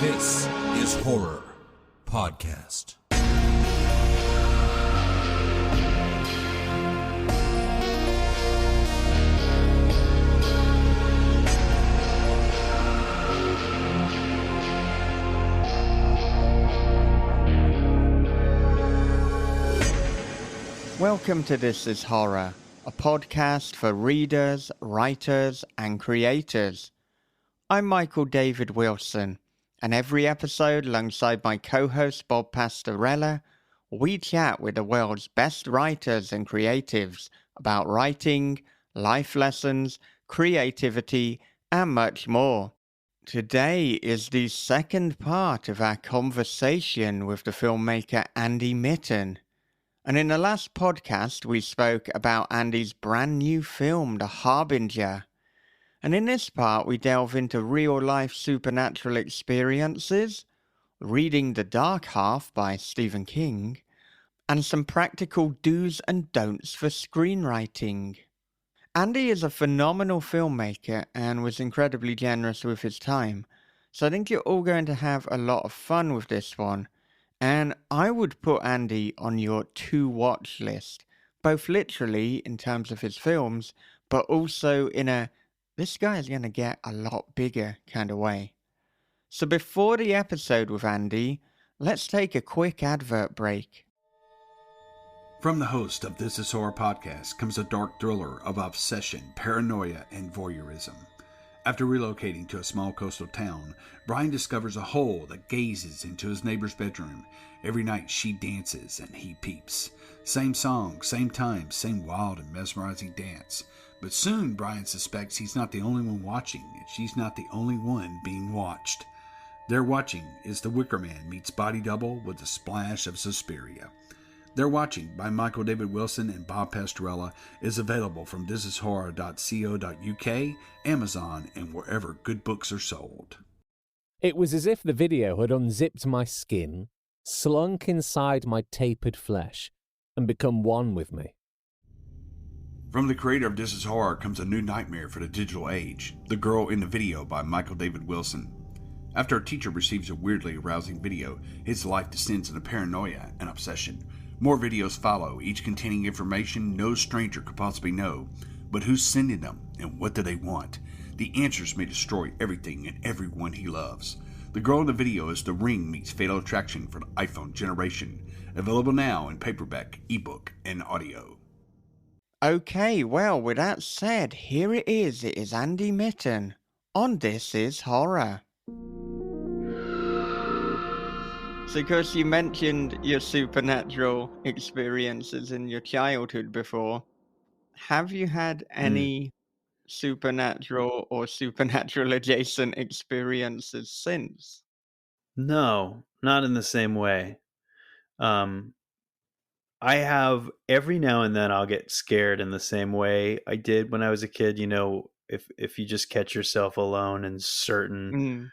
This is Horror Podcast. Welcome to This is Horror, a podcast for readers, writers, and creators. I'm Michael David Wilson, and every episode, alongside my co-host Bob Pastorella, we chat with the world's best writers and creatives about writing, life lessons, creativity, and much more. Today is the second part of our conversation with the filmmaker Andy Mitton. And in the last podcast, we spoke about Andy's brand new film, The Harbinger. And in this part, we delve into real-life supernatural experiences, reading The Dark Half by Stephen King, and some practical do's and don'ts for screenwriting. Andy is a phenomenal filmmaker and was incredibly generous with his time, so I think you're all going to have a lot of fun with this one. And I would put Andy on your to-watch list, both literally in terms of his films, but also in a this guy is going to get a lot bigger kind of way. So before the episode with Andy, let's take a quick advert break. From the host of This is Horror Podcast comes a dark thriller of obsession, paranoia, and voyeurism. After relocating to a small coastal town, Brian discovers a hole that gazes into his neighbor's bedroom. Every night she dances and he peeps. Same song, same time, same wild and mesmerizing dance. But soon Brian suspects he's not the only one watching, and she's not the only one being watched. Their watching is The Wicker Man meets Body Double with a splash of Suspiria. They're Watching by Michael David Wilson and Bob Pastorella is available from thisishorror.co.uk, Amazon, and wherever good books are sold. It was as if the video had unzipped my skin, slunk inside my tapered flesh, and become one with me. From the creator of This is Horror comes a new nightmare for the digital age, The Girl in the Video by Michael David Wilson. After a teacher receives a weirdly arousing video, his life descends into paranoia and obsession. More videos follow, each containing information no stranger could possibly know. But who's sending them, and what do they want? The answers may destroy everything and everyone he loves. The Girl in the Video is The Ring meets Fatal Attraction for the iPhone generation. Available now in paperback, ebook, and audio. Okay, well, with that said, here it is. It is Andy Mitton on This is Horror. So, of course, you mentioned your supernatural experiences in your childhood before. Have you had any supernatural or supernatural adjacent experiences since? No, not in the same way. I have every now and then I'll get scared in the same way I did when I was a kid. You know, if you just catch yourself alone and certain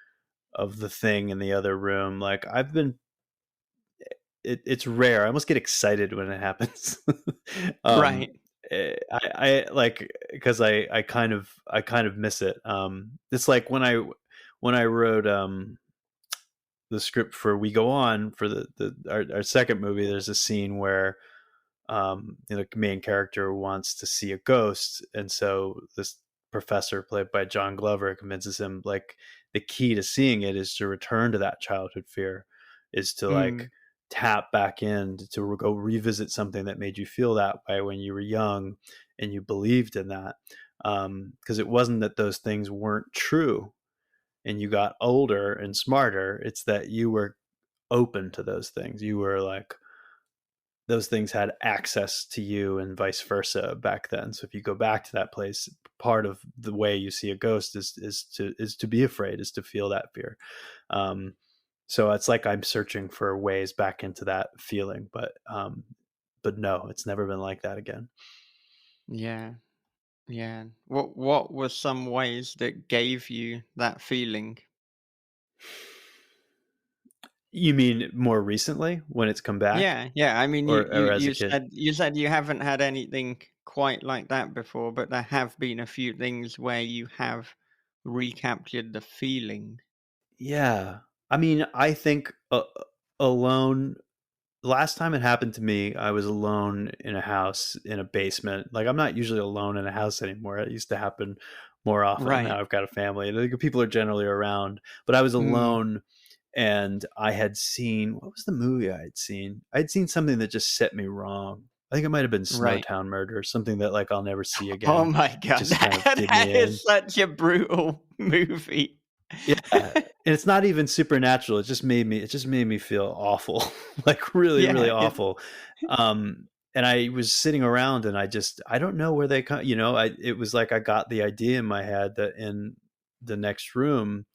of the thing in the other room, like I've been. It's rare. I almost get excited when it happens. Right. I like because I kind of miss it. It's like when I wrote the script for We Go On for our second movie. There's a scene where the main character wants to see a ghost, and so this professor played by John Glover convinces him like the key to seeing it is to return to that childhood fear, is to like tap back in to go revisit something that made you feel that way when you were young and you believed in that. Because it wasn't that those things weren't true and you got older and smarter. It's that you were open to those things. You were like, those things had access to you and vice versa back then. So if you go back to that place, part of the way you see a ghost is to be afraid, is to feel that fear. So it's like I'm searching for ways back into that feeling, but no, it's never been like that again. Yeah. What were some ways that gave you that feeling? You mean more recently when it's come back? Yeah. I mean, or as a kid? you said you haven't had anything quite like that before, but there have been a few things where you have recaptured the feeling. Yeah. I mean, I think alone. Last time it happened to me, I was alone in a house in a basement. Like, I'm not usually alone in a house anymore. It used to happen more often. Right. Now I've got a family, and I think people are generally around. But I was Mm, alone, and I had seen, what was the movie I had seen? I had seen something that just set me wrong. I think it might have been right. Snowtown Murder, something that like I'll never see Oh again. my It God, just kind of did that me in. is such a brutal movie. Yeah, and it's not even supernatural. It just made me feel awful, like really, really Yeah, it, awful. And I was sitting around, and I don't know where they come. It was like I got the idea in my head that in the next room,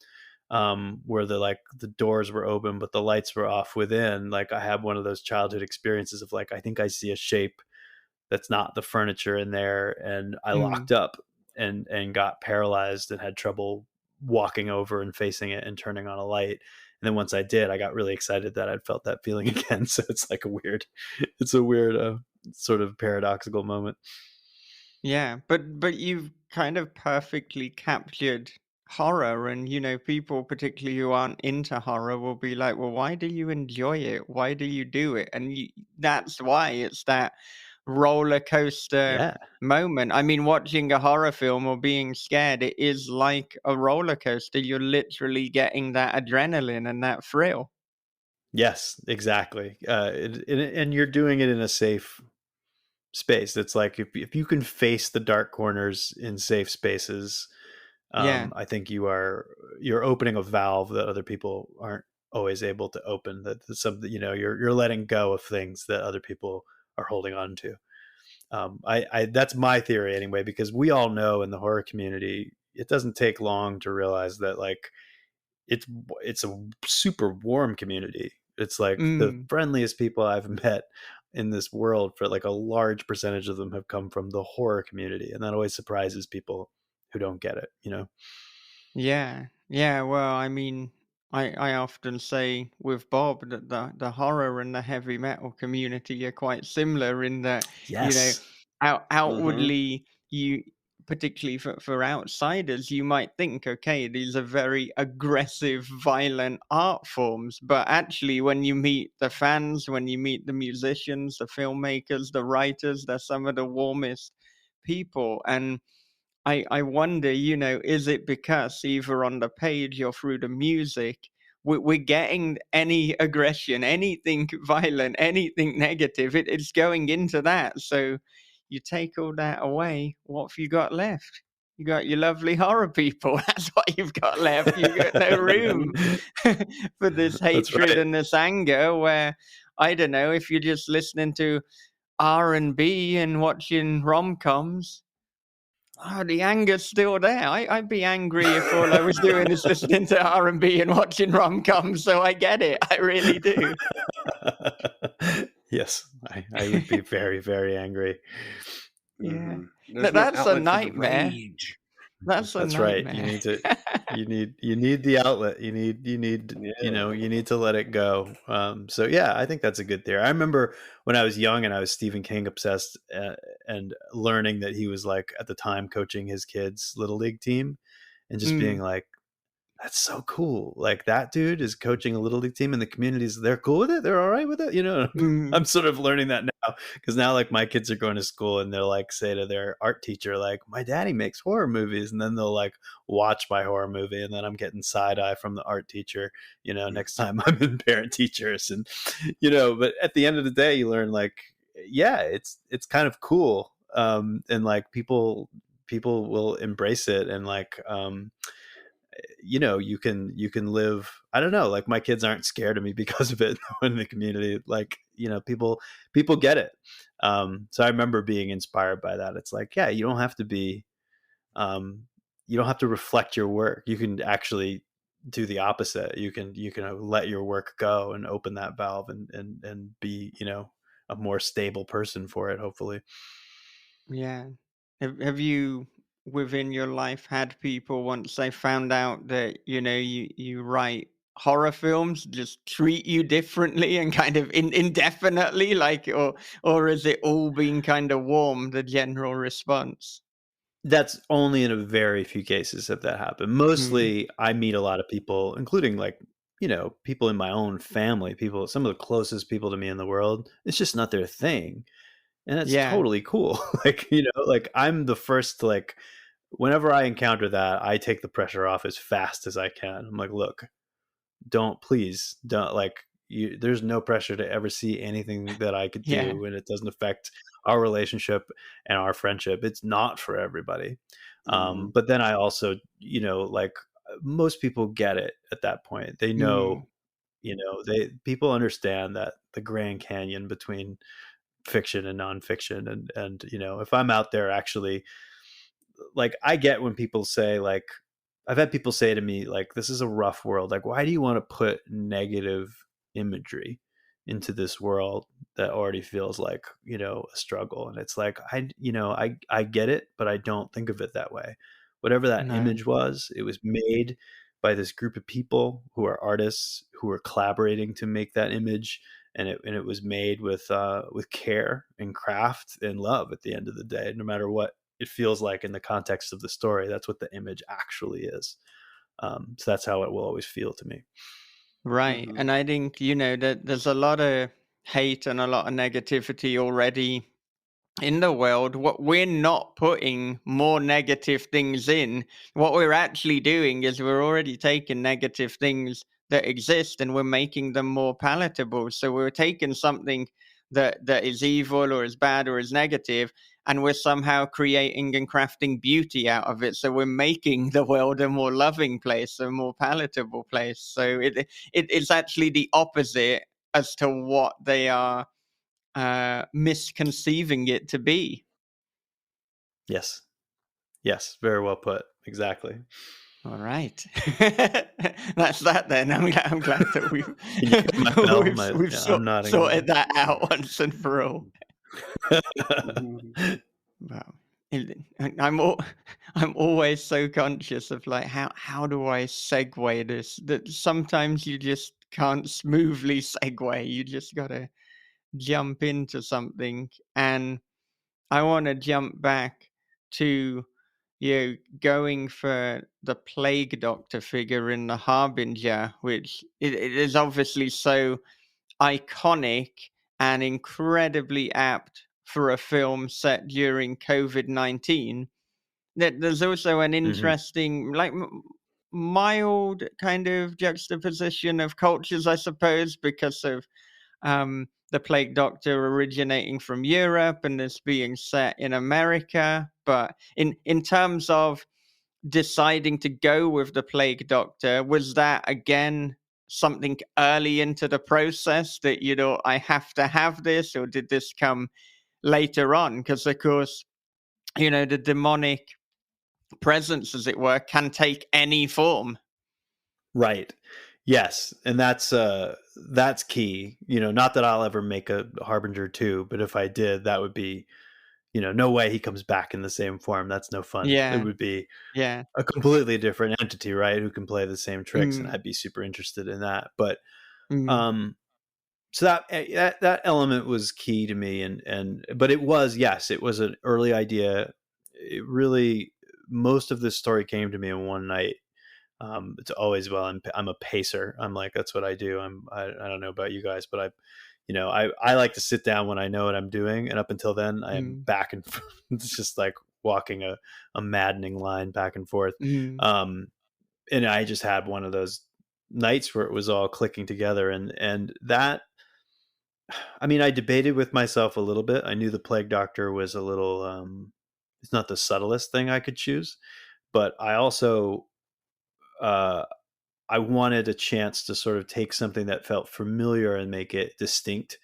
where the doors were open but the lights were off within. Like, I had one of those childhood experiences of like, I think I see a shape that's not the furniture in there, and I mm, locked up and got paralyzed and had trouble walking over and facing it and turning on a light. And then once I did, I got really excited that I'd felt that feeling again. So it's like it's a weird sort of paradoxical moment. yeah, but you've kind of perfectly captured horror, and people, particularly who aren't into horror, will be like, well, why do you enjoy it? Why do you do it? And that's why it's that roller coaster Yeah. moment. I mean, watching a horror film or being scared, it is like a roller coaster. You're literally getting that adrenaline and that thrill. Yes, exactly. And you're doing it in a safe space. It's like if you can face the dark corners in safe spaces, Yeah. I think you're opening a valve that other people aren't always able to open. That's something, you're letting go of things that other people are holding on to. I that's my theory anyway, because we all know in the horror community, it doesn't take long to realize that like it's it's a super warm community. It's like the Mm. friendliest people I've met in this world. For like a large percentage of them have come from the horror community, and that always surprises people who don't get it. Yeah, yeah. Well, I mean, I often say with Bob that the horror and the heavy metal community are quite similar in that, you know, Yes. Mm-hmm. outwardly, you, particularly for outsiders, you might think, okay, these are very aggressive, violent art forms, but actually, when you meet the fans, when you meet the musicians, the filmmakers, the writers, they're some of the warmest people. And I wonder, is it because either on the page or through the music, we're getting any aggression, anything violent, anything negative, it's going into that. So you take all that away, what have you got left? You got your lovely horror people. That's what you've got left. You got no room for this That's hatred right. and this anger. Where I don't know if you're just listening to R&B and watching rom coms. Oh, the anger's still there. I'd be angry if all I was doing is listening to R&B and watching rom-coms, so I get it. I really do. Yes, I would be very, very angry. Yeah. Mm-hmm. No, There's no that's a outlet for the nightmare. rage. That's a That's right. You nightmare. need to you need the outlet. Yeah. You need to let it go. So yeah, I think that's a good theory. I remember when I was young and I was Stephen King obsessed, and learning that he was like at the time coaching his kids' little league team, and just being Mm, like, that's so cool. Like, that dude is coaching a little league team in the communities. They're cool with it. They're all right with it. mm, I'm sort of learning that now, because now like my kids are going to school and they'll like say to their art teacher, like, my daddy makes horror movies. And then they'll like watch my horror movie. And then I'm getting side eye from the art teacher, next time I'm in parent teachers. And, but at the end of the day, you learn like, yeah, it's kind of cool. And like people will embrace it. And like, you can live, I don't know, like my kids aren't scared of me because of it in the community. Like, people get it. So I remember being inspired by that. It's like, yeah, um you don't have to reflect your work. You can actually do the opposite. You can let your work go and open that valve, and be, a more stable person for it, hopefully. yeah. Have you, within your life, had people, once they found out that, you write horror films, just treat you differently and kind of indefinitely, like, or has it all been kind of warm, the general response? That's only in a very few cases have that happened. Mm, Mostly, I meet a lot of people, including like people in my own family, some of the closest people to me in the world, it's just not their thing. And it's Yeah. totally cool. Like, like I'm the first to like, whenever I encounter that, I take the pressure off as fast as I can. I'm like, look, please don't like there's no pressure to ever see anything that I could Yeah. do, and it doesn't affect our relationship and our friendship. It's not for everybody. But then I also, like most people get it at that point. They Mm. know, people understand that the Grand Canyon between fiction and nonfiction. And, if I'm out there actually, like, I get when people say, like, I've had people say to me, like, this is a rough world. Like, why do you want to put negative imagery into this world that already feels like, a struggle? And it's like, I get it, but I don't think of it that way. Whatever that No. image was, it was made by this group of people who are artists who are collaborating to make that image. And it was made with care and craft and love at the end of the day, no matter what it feels like in the context of the story. That's what the image actually is. So that's how it will always feel to me. Right. And I think, that there's a lot of hate and a lot of negativity already in the world. What we're not putting more negative things in. What we're actually doing is we're already taking negative things that exist and we're making them more palatable. So we're taking something that is evil or is bad or is negative, and we're somehow creating and crafting beauty out of it. So we're making the world a more loving place, a more palatable place. So it's actually the opposite as to what they are misconceiving it to be. Yes. Yes. Very well put. Exactly. All right, that's that then. I'm glad that we've Can you get my bell? we've Yeah, I'm nodding. sorted that out once and for all. Wow. I'm always so conscious of like how do I segue this, that sometimes you just can't smoothly segue. You just gotta jump into something. And I want to jump back to going for the plague doctor figure in the Harbinger, which it is obviously so iconic and incredibly apt for a film set during COVID-19. That there's also an Hmm. interesting, like, mild kind of juxtaposition of cultures, I suppose, because of the plague doctor originating from Europe and this being set in America. But in terms of deciding to go with the plague doctor, was that again something early into the process that, I have to have this, or did this come later on? Because of course, the demonic presence, as it were, can take any form. Right. Yes. And that's key. Not that I'll ever make a Harbinger 2, but if I did, that would be, no way he comes back in the same form. That's no fun. It Yeah, would be yeah. a completely different entity, right? Who can play the same tricks, and Mm, I'd be super interested in that. But mm, um so that element was key to me, but it was, yes, it was an early idea. It really, most of this story came to me in one night. It's always, well, I'm a pacer. I'm like, that's what I do. I don't know about you guys, but I like to sit down when I know what I'm doing, and up until then I am mm, back and forth. It's just like walking a maddening line back and forth. mm, um and I just had one of those nights where it was all clicking together, and that, I mean, I debated with myself a little bit. I knew the plague doctor was a little, it's not the subtlest thing I could choose, but I also, uh, I wanted a chance to sort of take something that felt familiar and make it distinct.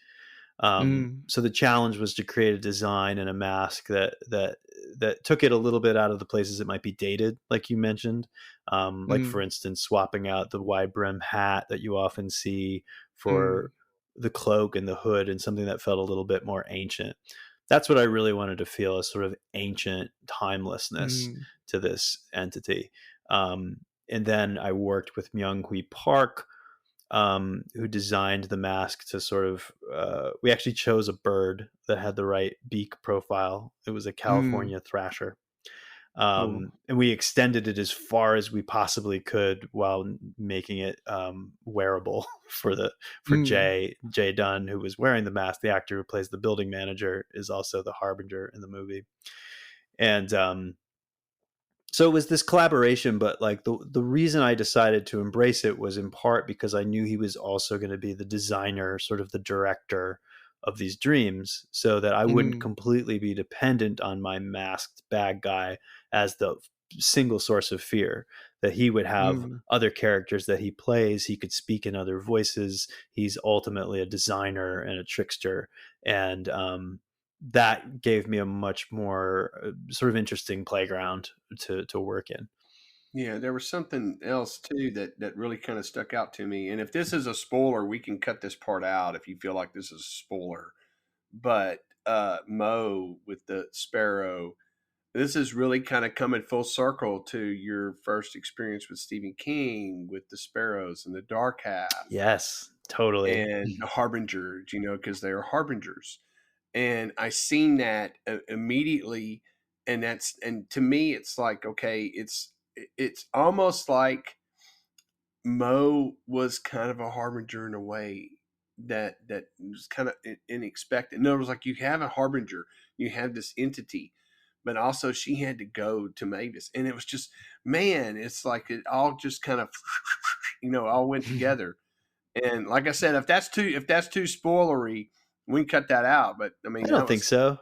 mm, So the challenge was to create a design and a mask that took it a little bit out of the places it might be dated, like you mentioned. Like, for mm, instance, swapping out the wide brim hat that you often see for mm, the cloak and the hood, and something that felt a little bit more ancient. That's what I really wanted to feel, a sort of ancient timelessness mm, to this entity. And then I worked with Myung Hui Park, who designed the mask to sort of, we actually chose a bird that had the right beak profile. It was a mm, California thrasher. Oh. And we extended it as far as we possibly could while making it wearable for Mm. Jay Dunn, who was wearing the mask. The actor who plays the building manager is also the Harbinger in the movie. And so it was this collaboration, but like the reason I decided to embrace it was in part because I knew he was also going to be the designer, sort of the director of these dreams, so that I wouldn't Mm. completely be dependent on my masked bad guy as the single source of fear. That he would have Mm. other characters that he plays, he could speak in other voices. He's ultimately a designer and a trickster, and that gave me a much more sort of interesting playground to work in. Yeah, there was something else too that really kind of stuck out to me. And if this is a spoiler, we can cut this part out if you feel like this is a spoiler. But Mo with the sparrow, this is really kind of coming full circle to your first experience with Stephen King with the sparrows and the dark half Yes, totally. and the harbingers, because they are harbingers. And I seen that immediately, and to me, it's like, okay, it's almost like Mo was kind of a harbinger in a way that was kind of unexpected. In other words, like you have a harbinger, you have this entity, but also she had to go to Mavis, and it was just, man, it's like it all just kind of all went together. And like I said, if that's too spoilery, we can cut that out. But I I mean, don't think so.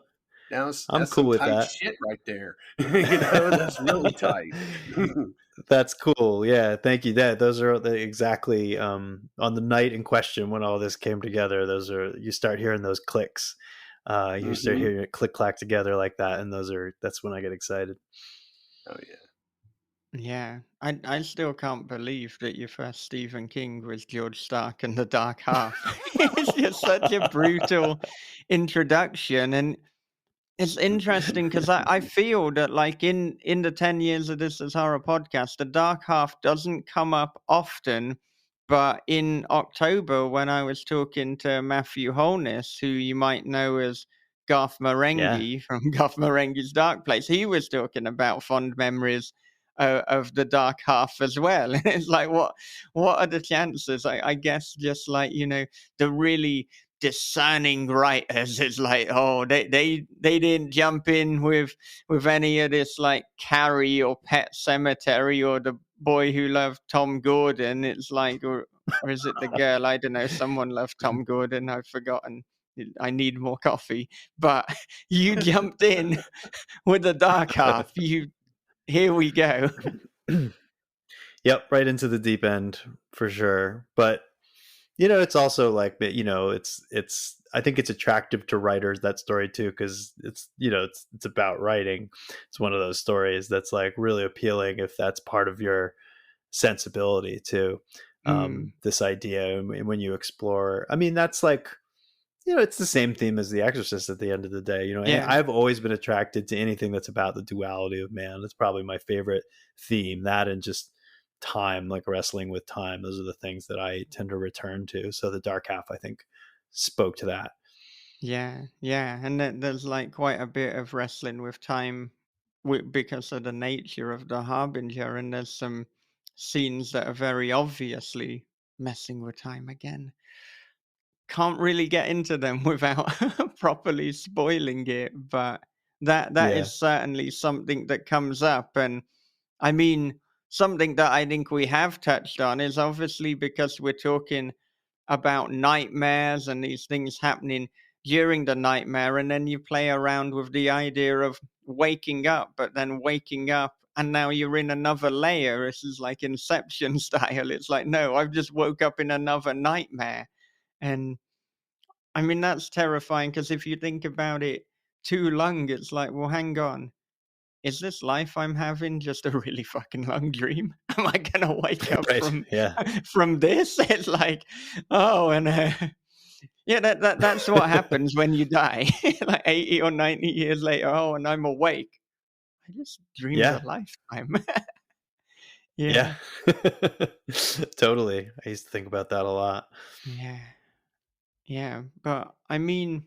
that's I'm cool some with tight that. shit right there. That's really tight. That's cool. Yeah, thank you. Those are exactly on the night in question when all this came together. Those are, you start hearing those clicks. You start Hmm. hearing it click clack together like that, and that's when I get excited. Oh yeah. Yeah, I still can't believe that your first Stephen King was George Stark and the Dark Half. It's just such a brutal introduction, and it's interesting because I feel that like in the 10 years of This Is Horror podcast, the Dark Half doesn't come up often. But in October, when I was talking to Matthew Holness, who you might know as Garth Yeah. Marenghi from Garth Marenghi's Dark Place, he was talking about fond memories of the Dark Half as well. And it's like, what are the chances? I guess just like, the really discerning writers, it's like, oh, they didn't jump in with any of this like Carrie or Pet Cemetery or The Boy Who Loved Tom Gordon. It's like, or is it the girl? I don't know. Someone loved Tom Gordon. I've forgotten. I need more coffee. But you jumped in with the Dark Half. Here we go. Yep, right into the deep end for sure. But it's also like, it's I think it's attractive to writers, that story too, because it's about writing. It's one of those stories that's like really appealing if that's part of your sensibility too. Mm, This idea, and when you explore, I mean, that's like, it's the same theme as The Exorcist at the end of the day. yeah. I've always been attracted to anything that's about the duality of man. That's probably my favorite theme. That and just time, like wrestling with time. Those are the things that I tend to return to. So the Dark Half, I think, spoke to that. Yeah, yeah, and there's like quite a bit of wrestling with time because of the nature of the Harbinger, and there's some scenes that are very obviously messing with time again. Can't really get into them without properly spoiling it, but that Yeah. is certainly something that comes up, and I mean, something that I think we have touched on is obviously because we're talking about nightmares and these things happening during the nightmare, and then you play around with the idea of waking up, but then waking up and now you're in another layer. This is like Inception style. It's like, no, I've just woke up in another nightmare. And I mean, that's terrifying because if you think about it too long, it's like, well, hang on, is this life I'm having just a really fucking long dream? Am I gonna wake up Right. from Yeah. from this? It's like, oh, and yeah, that's what happens when you die, like 80 or 90 years later. Oh, and I'm awake. I just dreamed a Yeah. lifetime. Yeah. Yeah, Totally. I used to think about that a lot. yeah, yeah. But I mean,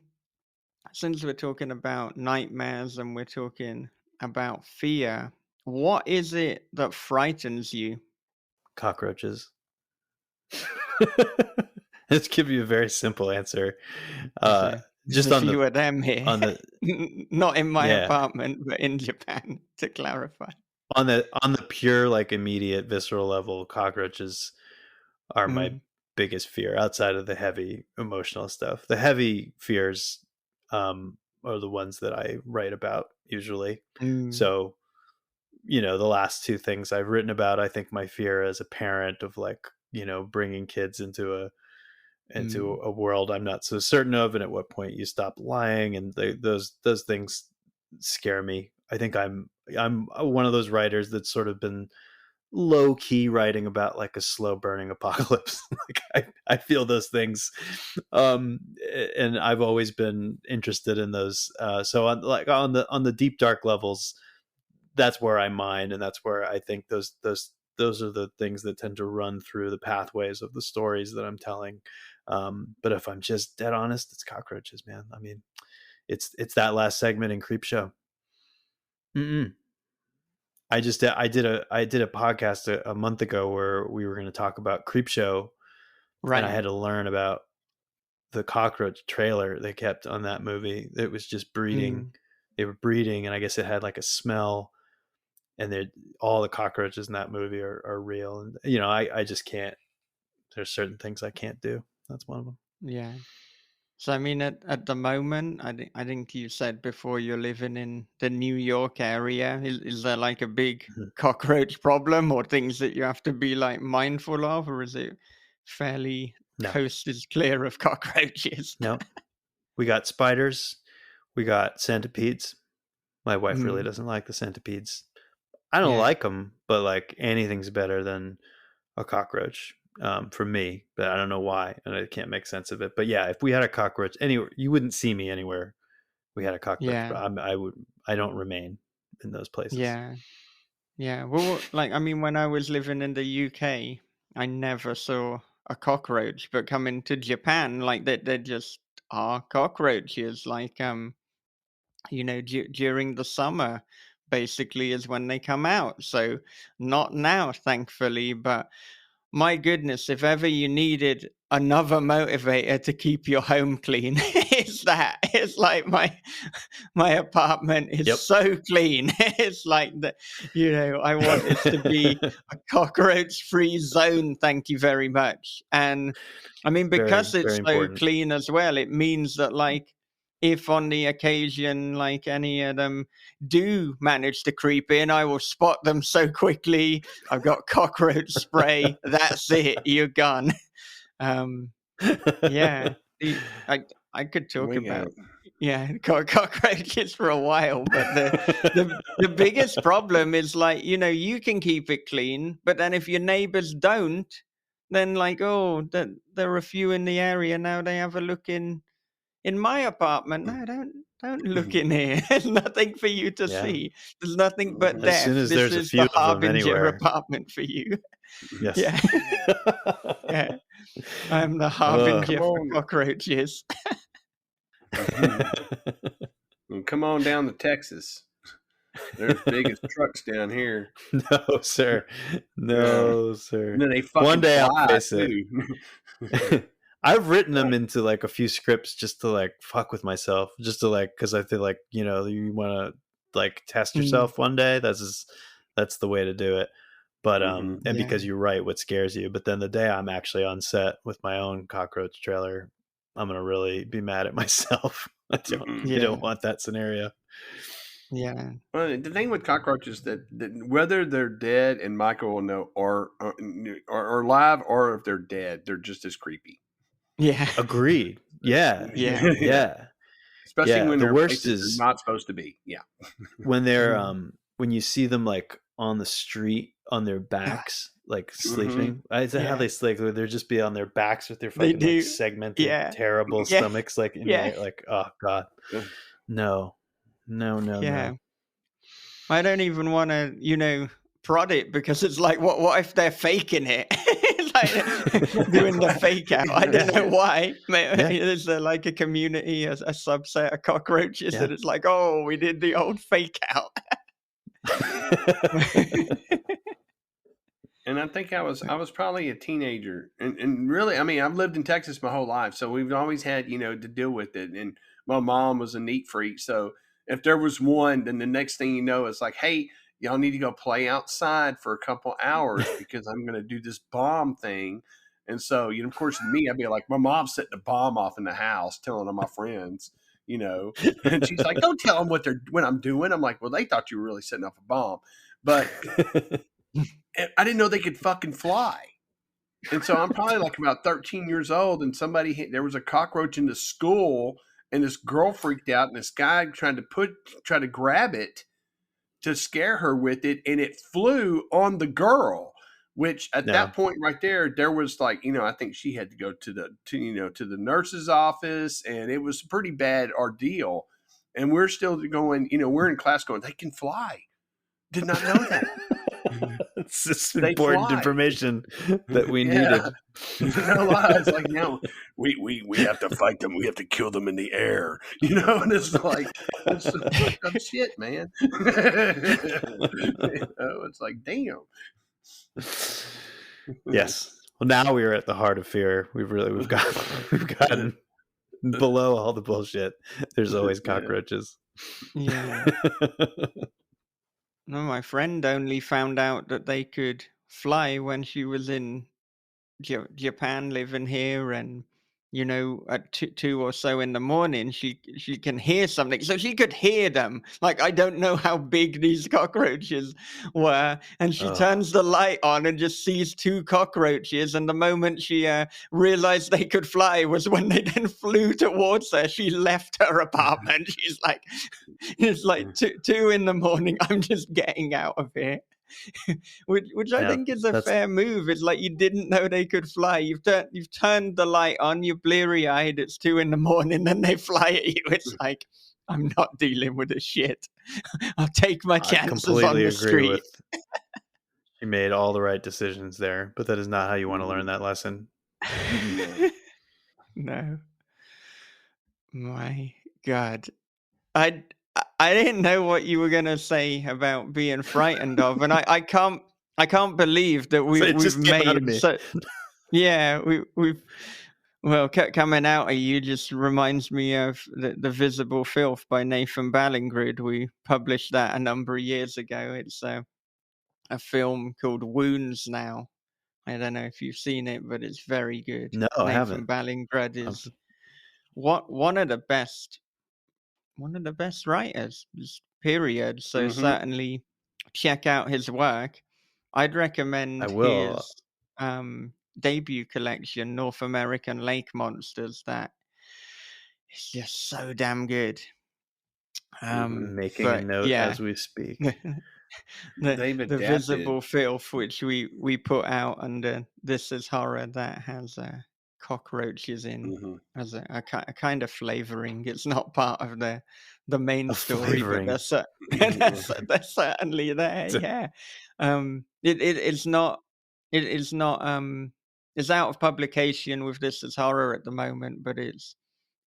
since we're talking about nightmares and we're talking about fear. What is it that frightens you? Cockroaches. Let's give you a very simple answer. There's Just a on few the of them here. on the Not in my yeah apartment, but in Japan, to clarify. on the pure like immediate visceral level, cockroaches are my Mm, biggest fear outside of the heavy emotional stuff. The heavy fears are the ones that I write about usually. mm, So, the last two things I've written about, I think my fear as a parent of like, bringing kids into mm, a world I'm not so certain of, and at what point you stop lying, and those things scare me. I think I'm one of those writers that's sort of been low key writing about like a slow burning apocalypse. Like I feel those things, and I've always been interested in those. So on the deep dark levels, that's where I mine, and that's where I think those are the things that tend to run through the pathways of the stories that I'm telling. But if I'm just dead honest, it's cockroaches, man. I mean, it's that last segment in Creepshow. Mm-mm. I did a podcast a month ago where we were going to talk about Creepshow, and I right. had to learn about the cockroach trailer they kept on that movie. It was just breeding. Mm, They were breeding, and I guess it had like a smell. And all the cockroaches in that movie are real. And I just can't. There's certain things I can't do. That's one of them. yeah. So I mean, at the moment, I think you said before you're living in the New York area. Is there like a big Mhm. cockroach problem or things that you have to be like mindful of, or is it fairly No, coast is clear of cockroaches? no. We got spiders. We got centipedes. My wife really Mm, doesn't like the centipedes. I don't yeah, like them, but like anything's better than a cockroach for me. But I don't know why, and I can't make sense of it. But yeah, if we had a cockroach anywhere, you wouldn't see me anywhere. We had a cockroach, yeah, but I don't remain in those places. yeah, yeah. Well, like I mean, when I was living in the UK, I never saw a cockroach, but coming to Japan, like there just are cockroaches. Like during the summer basically is when they come out. So not now, thankfully, but my goodness, if ever you needed another motivator to keep your home clean, it's that. It's like my apartment is Yep. so clean. It's like that, I want this to be a cockroach-free zone. Thank you very much. And I mean, Very, because it's very so important. clean as well, it means that like if on the occasion like any of them do manage to creep in, I will spot them so quickly. I've got cockroach spray. That's it. You're gone. Um, yeah, I could talk We got about cockroaches for a while, but the biggest problem is like you can keep it clean, but then if your neighbors don't, then like there are a few in the area now. They have a look in my apartment. No, don't look in here. There's nothing for you to Yeah. see. There's nothing but As death. soon as This there's a is few the of them harbinger anywhere. apartment for you. Yes. Yeah, yeah. I'm the Ugh. harbinger Come for on. cockroaches. Come on down to Texas. There's big as trucks down here. No, sir. No, sir. And then they fucking One day I'll fly face it. too. I've written them into like a few scripts just to like fuck with myself, just to like, because I feel like you want to like test Mm, yourself one day. That's the way to do it. But Mhm. and yeah, because you write what scares you. But then the day I'm actually on set with my own cockroach trailer, I'm gonna really be mad at myself. I yeah, don't want that scenario. yeah, Well, the thing with cockroaches that whether they're dead and Michael will know, or alive, or if they're dead, they're just as creepy. yeah, Agreed. Yeah. yeah, Yeah. Especially Yeah. when The they're worst places is they're not supposed to be. Yeah. when they're mm, when you see them like on the street on their backs, like sleeping. Is that how yeah. they sleep? They're just be on their backs with their They fucking like do. segmented, Yeah, terrible yeah, stomachs, like in the yeah, air. Like, oh god, Yeah. no, no, no, yeah. no. I don't even want to, prod it because it's like, what if they're faking it? It's like doing the fake out. I don't know why. Yeah. Is there like a community, a subset of cockroaches Yeah. that it's like, oh, we did the old fake out? And I think I was probably a teenager, and really, I mean, I've lived in Texas my whole life, so we've always had to deal with it. And my mom was a neat freak, so if there was one, then the next thing you know, it's like, hey, y'all need to go play outside for a couple hours because I'm going to do this bomb thing. And so, of course, me, I'd be like, my mom's setting a bomb off in the house, telling all my friends, and she's like, don't tell them what I'm doing. I'm like, well, they thought you were really setting off a bomb, but I didn't know they could fucking fly. And so I'm probably like about 13 years old, and there was a cockroach in the school, and this girl freaked out, and this guy tried to grab it to scare her with it, and it flew on the girl. Which at that point right there was like, I think she had to go to the nurse's office, and it was a pretty bad ordeal. And we're still going, we're in class going, they can fly. Did not know that. It's just important information that we needed. No lies. Like, now we have to fight them. We have to kill them in the air. And it's like, it's some fucked up shit, man. It's like, damn. Yes. Well, now we are at the heart of fear. We've gotten below all the bullshit. There's always cockroaches. Yeah. No, my friend only found out that they could fly when she was in Japan, living here, and at two or so in the morning, she can hear something, so she could hear them. Like, I don't know how big these cockroaches were, and she turns the light on and just sees two cockroaches. And the moment she realized they could fly was when they then flew towards her. She left her apartment. She's like, it's like two in the morning. I'm just getting out of here. which I think is a fair move. It's like, you didn't know they could fly. You've turned the light on. You're bleary eyed. It's 2 a.m. Then they fly at you. It's like, I'm not dealing with this shit. I'll take my chances on the street. She made all the right decisions there, but that is not how you want to learn that lesson. No. My God. I didn't know what you were gonna say about being frightened of, and I can't believe that we've made so. Yeah, we've well, coming out of you just reminds me of the Visible Filth by Nathan Ballingrid. We published that a number of years ago. It's a film called Wounds now. I don't know if you've seen it, but it's very good. No, I haven't. Nathan Ballingrid is one of the best writers, period. So certainly check out his work. I'd recommend his debut collection, North American Lake Monsters. That is just so damn good. Making a note as we speak. the Visible Filth, which we put out under This Is Horror, that has cockroaches in as a kind of flavoring. It's not part of the main story, but they're certainly there. Yeah. It's not it's out of publication with This Is Horror at the moment, but it's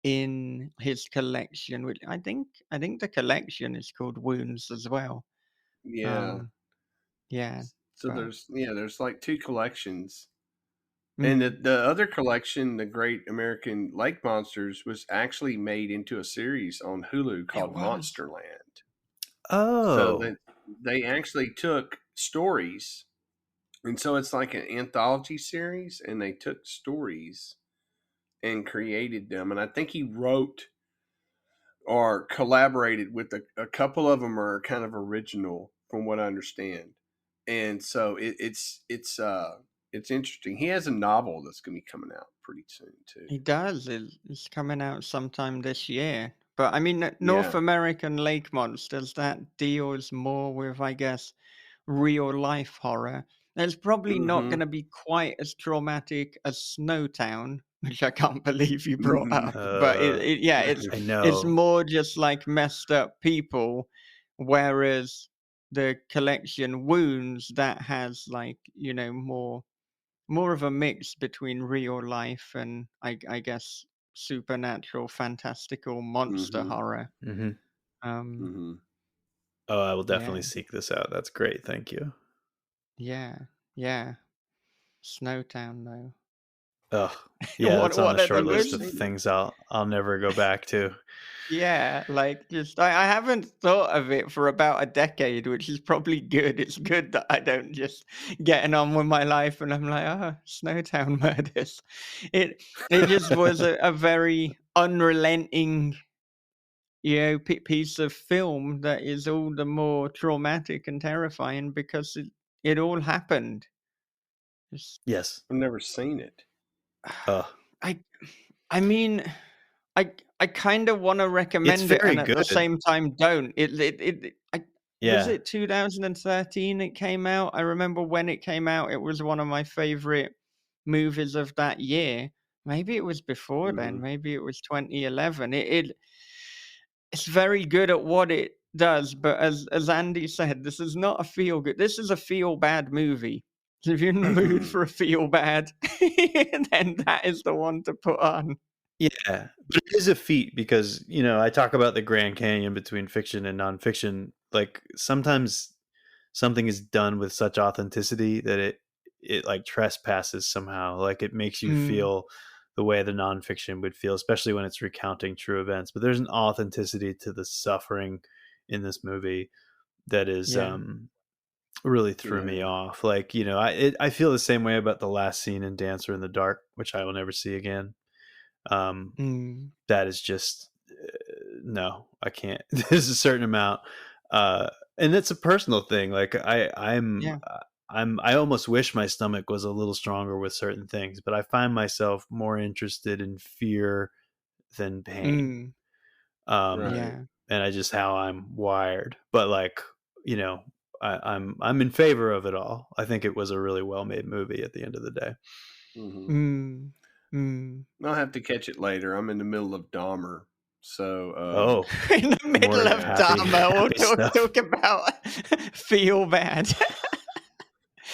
in his collection, which I think the collection is called Wounds as well. Yeah. So there's like 2 collections. And the other collection, The Great American Lake Monsters, was actually made into a series on Hulu called Monsterland. So they actually took stories, and so it's like an anthology series, and they took stories and created them. And I think he wrote or collaborated with a couple of them are kind of original, from what I understand. And so it's interesting. He has a novel that's going to be coming out pretty soon too. He does. It's coming out sometime this year. But I mean, North American Lake Monsters, that deals more with, I guess, real life horror. It's probably not going to be quite as traumatic as Snowtown, which I can't believe you brought up. But it's more just like messed up people, whereas the collection Wounds, that has like, more of a mix between real life and I guess supernatural, fantastical monster horror. Oh, I will definitely Yeah. seek this out. That's great. Thank you. Yeah. Yeah. Snowtown, though. Oh, yeah, that's on the What are the short I've never list of movies? seen it. things I'll never go back to. Yeah, like just I haven't thought of it for about a decade, which is probably good. It's good that I don't just getting on with my life and I'm like, oh, Snowtown murders. It just was a very unrelenting, piece of film that is all the more traumatic and terrifying because it all happened. Just, Yes. I've never seen it. Uh, I I mean, I kind of want to it's recommend it, very and at the good. same time, don't. Was Yeah. it 2013 it came out? I remember when it came out, it was one of my favorite movies of that year. Maybe it was before then. Mhm. Maybe it was 2011. It's very good at what it does, but as Andy said, this is not a feel good. This is a feel bad movie. So if you're in the mood for a feel bad, then that is the one to put on. Yeah, but it is a feat because, I talk about the Grand Canyon between fiction and nonfiction. Like sometimes something is done with such authenticity that it like trespasses somehow. Like it makes you Mm, feel the way the nonfiction would feel, especially when it's recounting true events. But there's an authenticity to the suffering in this movie that is yeah. really threw me Yeah. off. Like, I feel the same way about the last scene in Dancer in the Dark, which I will never see again. Um, Mm, that is just no, I can't. There's a certain amount, and it's a personal thing. Like yeah. I almost wish my stomach was a little stronger with certain things, but I find myself more interested in fear than pain. Mm, Um, Right. yeah. and I just how I'm wired. But like, you know, I'm in favor of it all. I think it was a really well made movie at the end of the day. Hmm. Mm, mm. I'll have to catch it later. I'm in the middle of Dahmer, so Oh, In the middle more of yeah. Dharma, we'll happy stuff. talk about feel bad.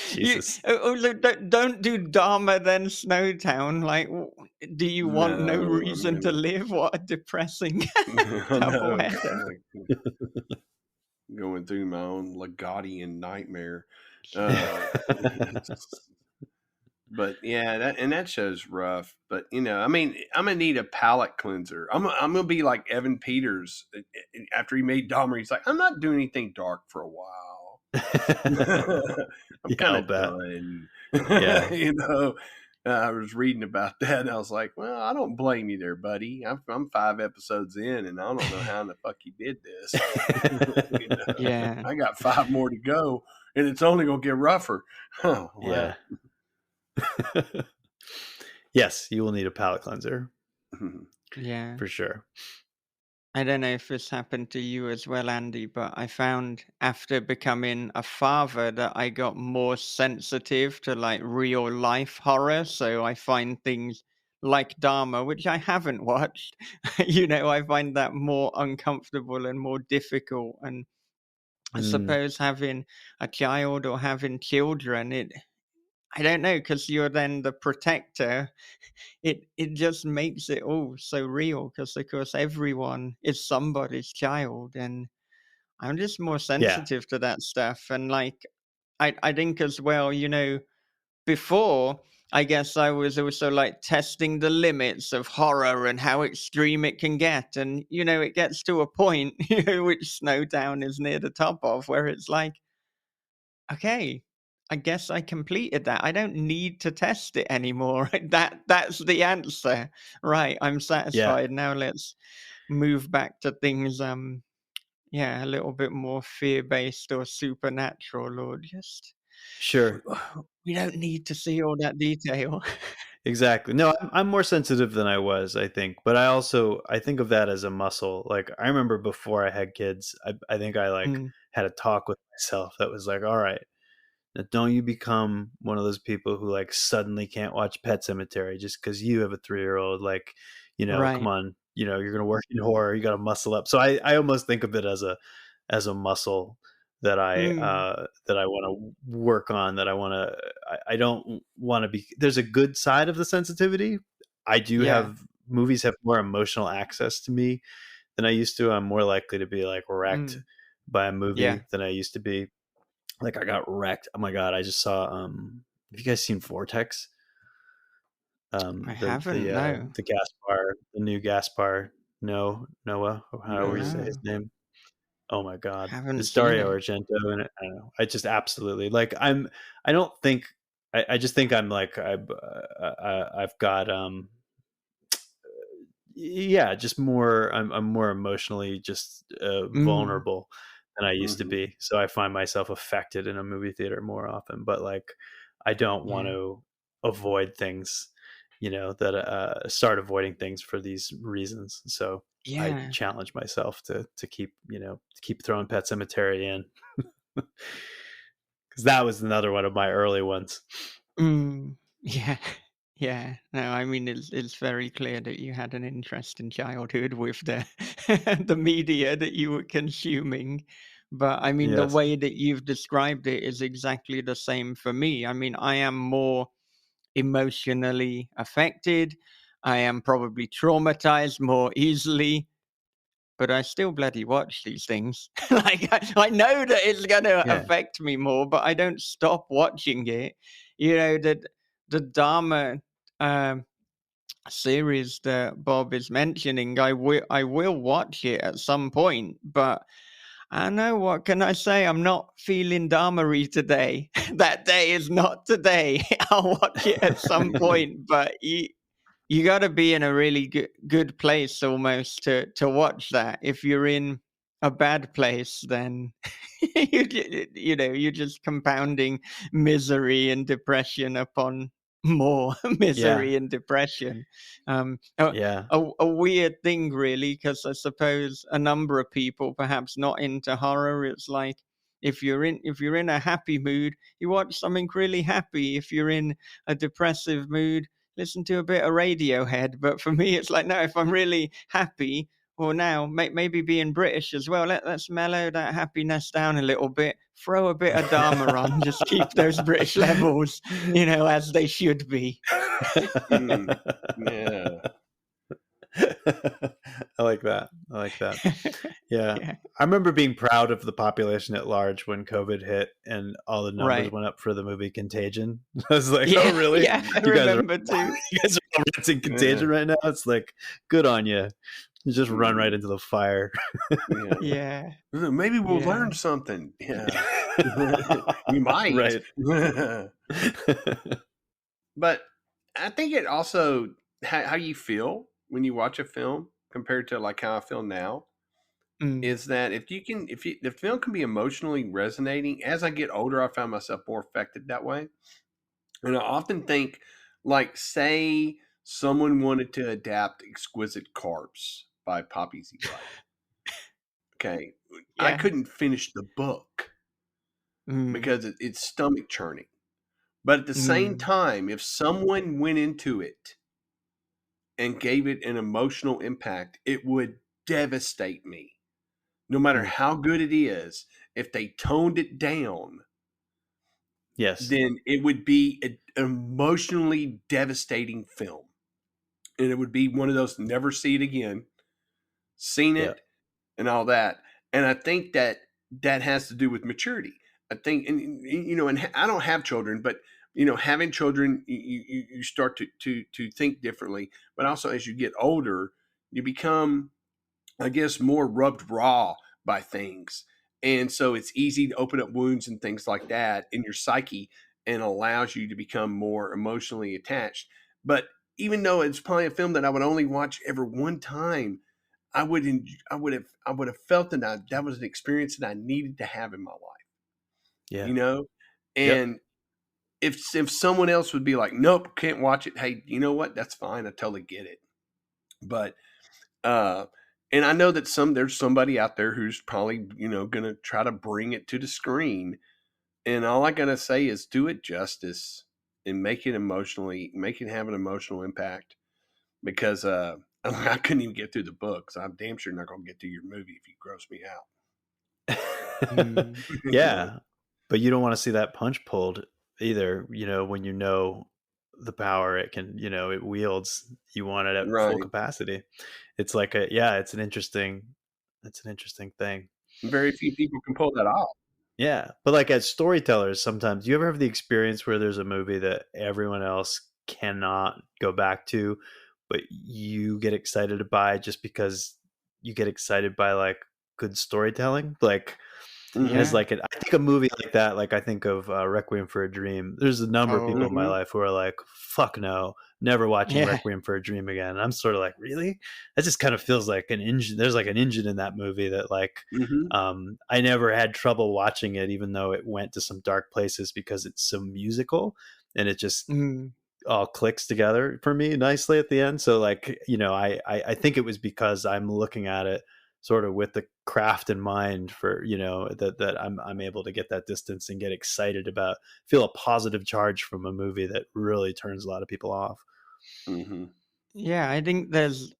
Jesus. Look, don't do Dharma then Snowtown. Like, do you want no No, I'm reason to gonna. live? What a depressing double No, header. going through my own Lagottian nightmare. Uh, but yeah, that show's rough. But I mean, I'm gonna need a palate cleanser. I'm gonna be like Evan Peters after he made Dahmer. He's like, I'm not doing anything dark for a while. I'm Yeah, kind I'll of bet. done. Yeah. I was reading about that, and I was like, well, I don't blame you there, buddy. I'm 5 episodes in, and I don't know how in the fuck you did this. Yeah. I got 5 more to go, and it's only gonna get rougher. Oh, Yeah. well. Yes, you will need a palate cleanser Yeah. for sure. I don't know if this happened to you as well, Andy, but I found after becoming a father that I got more sensitive to like real life horror. So I find things like Dharma, which I haven't watched, I find that more uncomfortable and more difficult. And I Mm, suppose having a child or having children, I don't know, because you're then the protector. It just makes it all so real because of course everyone is somebody's child, and I'm just more yeah. sensitive to that stuff. And like I think as well, before I guess I was also like testing the limits of horror and how extreme it can get. And it gets to a point, which Snowdown is near the top of, where it's like, okay, I guess I completed that. I don't need to test it anymore. That's the answer. Right, I'm Yeah. satisfied. Now let's move back to things yeah, a little bit more fear-based or supernatural, or just Sure. we don't need to see all that detail. Exactly. No, I'm more sensitive than I was, I think. But I think of that as a muscle. Like I remember before I had kids, I think I like Mm, had a talk with myself that was like, all right, now don't you become one of those people who like suddenly can't watch Pet Cemetery just because you have a 3-year-old. Like, come right. on, you're gonna work in horror, you gotta muscle up. So I almost think of it as a muscle Mm, that I want to work on, that I don't want to be. There's a good side of the sensitivity. I do yeah. have movies have more emotional access to me than I used to. I'm more likely to be like wrecked Mm, by a movie Yeah. than I used to be. Like I got wrecked. Oh my God. I just saw, have you guys seen Vortex? I haven't, no. The Gaspar, the new Gaspar, Noah, however you say his No, name. Oh my God, haven't it's seen Dario it. Argento, and I don't know. I just absolutely like. I don't think. I just think I'm like. I've got. Yeah, just more. I'm more emotionally just Mm, vulnerable than I used to Mhm. be. So I find myself affected in a movie theater more often. But like, I don't want yeah. to avoid things. That start avoiding things for these reasons. So I Yeah. challenge myself to keep to keep throwing Pet Cemetery in, because that was another one of my early ones. Yeah. Yeah. No, I mean, it's very clear that you had an interesting childhood with the the media that you were consuming. But I mean, the Yes. way that you've described it is exactly the same for me. I mean, I am more emotionally affected. I am probably traumatized more easily, but I still bloody watch these things. Like I know that it's gonna Yeah. affect me more, but I don't stop watching it. You know, the Dharma um, series that Bob is mentioning, I will watch it at some point, but I know what can I say? I'm not feeling Dharma-y today. That day is not today. I'll watch it at some point, but you got to be in a really good place almost to watch that. If you're in a bad place, then you're just compounding misery and depression upon more Yeah. misery and depression. A, Yeah. a weird thing, really, because I suppose a number of people, perhaps not into horror, it's like if you're in a happy mood, you watch something really happy. If you're in a depressive mood, listen to a bit of Radiohead. But for me, it's like, no, if I'm really happy, or now maybe being British as well, let's mellow that happiness down a little bit, throw a bit of Dharma on, just keep those British levels, as they should be. Mm. Yeah. I like that. I like that. Yeah. Yeah, I remember being proud of the population at large when COVID hit and all the numbers right. went up for the movie Contagion. I was like, "Oh, Yeah, really? yeah, I You guys are remember too. you guys are all renting Yeah. Contagion right now?" It's like, good on you. You just run right Mm. into the fire. Yeah. Yeah, Maybe we'll yeah, learn something. Yeah. We might. Right. But I think it also how you feel when you watch a film compared to like how I feel now mm, is that if the film can be emotionally resonating. As I get older, I found myself more affected that way, and I often think, like, say someone wanted to adapt Exquisite Corpse by Poppy Z. Wright. Okay, I yeah, couldn't finish the book mm, because it's stomach churning. But at the same mm, time, if someone went into it and gave it an emotional impact, it would devastate me. No matter Mm. how good it is, if they toned it down, Yes. then it would be an emotionally devastating film. And it would be one of those never see it again, seen Yeah. it, and all that. And I think that that has to do with maturity. I think, and I don't have children, but having children, you start to think differently. But also, as you get older, you become, I guess, more rubbed raw by things, and so it's easy to open up wounds and things like that in your psyche, and allows you to become more emotionally attached. But even though it's probably a film that I would only watch ever one time, I would have felt that that was an experience that I needed to have in my life, Yeah. you know. Yep. And if someone else would be like, nope, can't watch it. Hey, you know what? That's fine. I totally get it. But uh, and I know that there's somebody out there who's probably going to try to bring it to the screen. And all I gotta say is do it justice and make it have an emotional impact. Because I couldn't even get through the book, so I'm damn sure not gonna get through your movie if you gross me mm, out. Yeah. But you don't want to see that punch pulled either, when the power it can, it wields, you want it at full Right. capacity. It's like it's an interesting thing. Very few people can pull that off. Yeah, but like as storytellers, sometimes you ever have the experience where there's a movie that everyone else cannot go back to, but you get excited by just because you get excited by like good storytelling, like. Mhm. As Yeah. like I think a movie like that, like I think of Requiem for a Dream. There's a number of people in my Mhm. life who are like, "Fuck no, never watching Yeah. Requiem for a Dream again." And I'm sort of like, really? That just kind of feels like an engine. There's like an engine in that movie that like Mhm. I never had trouble watching it, even though it went to some dark places because it's so musical and it just Mm. all clicks together for me nicely at the end. So like, I think it was because I'm looking at it sort of with the craft in mind for, that I'm able to get that distance and get excited about, feel a positive charge from a movie that really turns a lot of people off. Mhm. Yeah, I think there's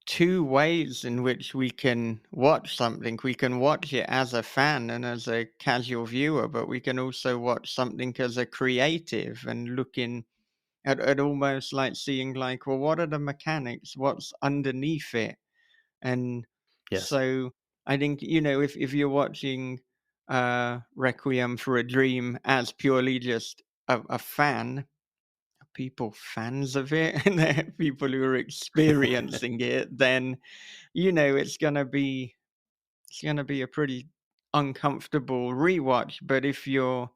two ways in which we can watch something. We can watch it as a fan and as a casual viewer, but we can also watch something as a creative and looking at almost like seeing like, well, what are the mechanics? What's underneath it? And Yes. so I think, if you're watching Requiem for a Dream as purely just a fan, people fans of it and they're people who are experiencing it, then it's gonna be a pretty uncomfortable rewatch. But if you're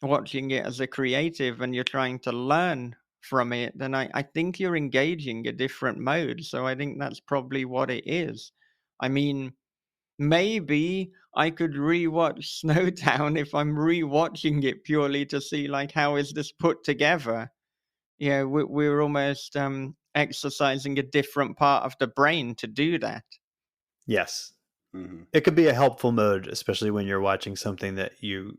watching it as a creative and you're trying to learn from it, then I think you're engaging a different mode. So I think that's probably what it is. I mean, maybe I could rewatch Snowtown if I'm rewatching it purely to see like how is this put together. Yeah, we're almost exercising a different part of the brain to do that. Yes. Mhm. It could be a helpful mode, especially when you're watching something that you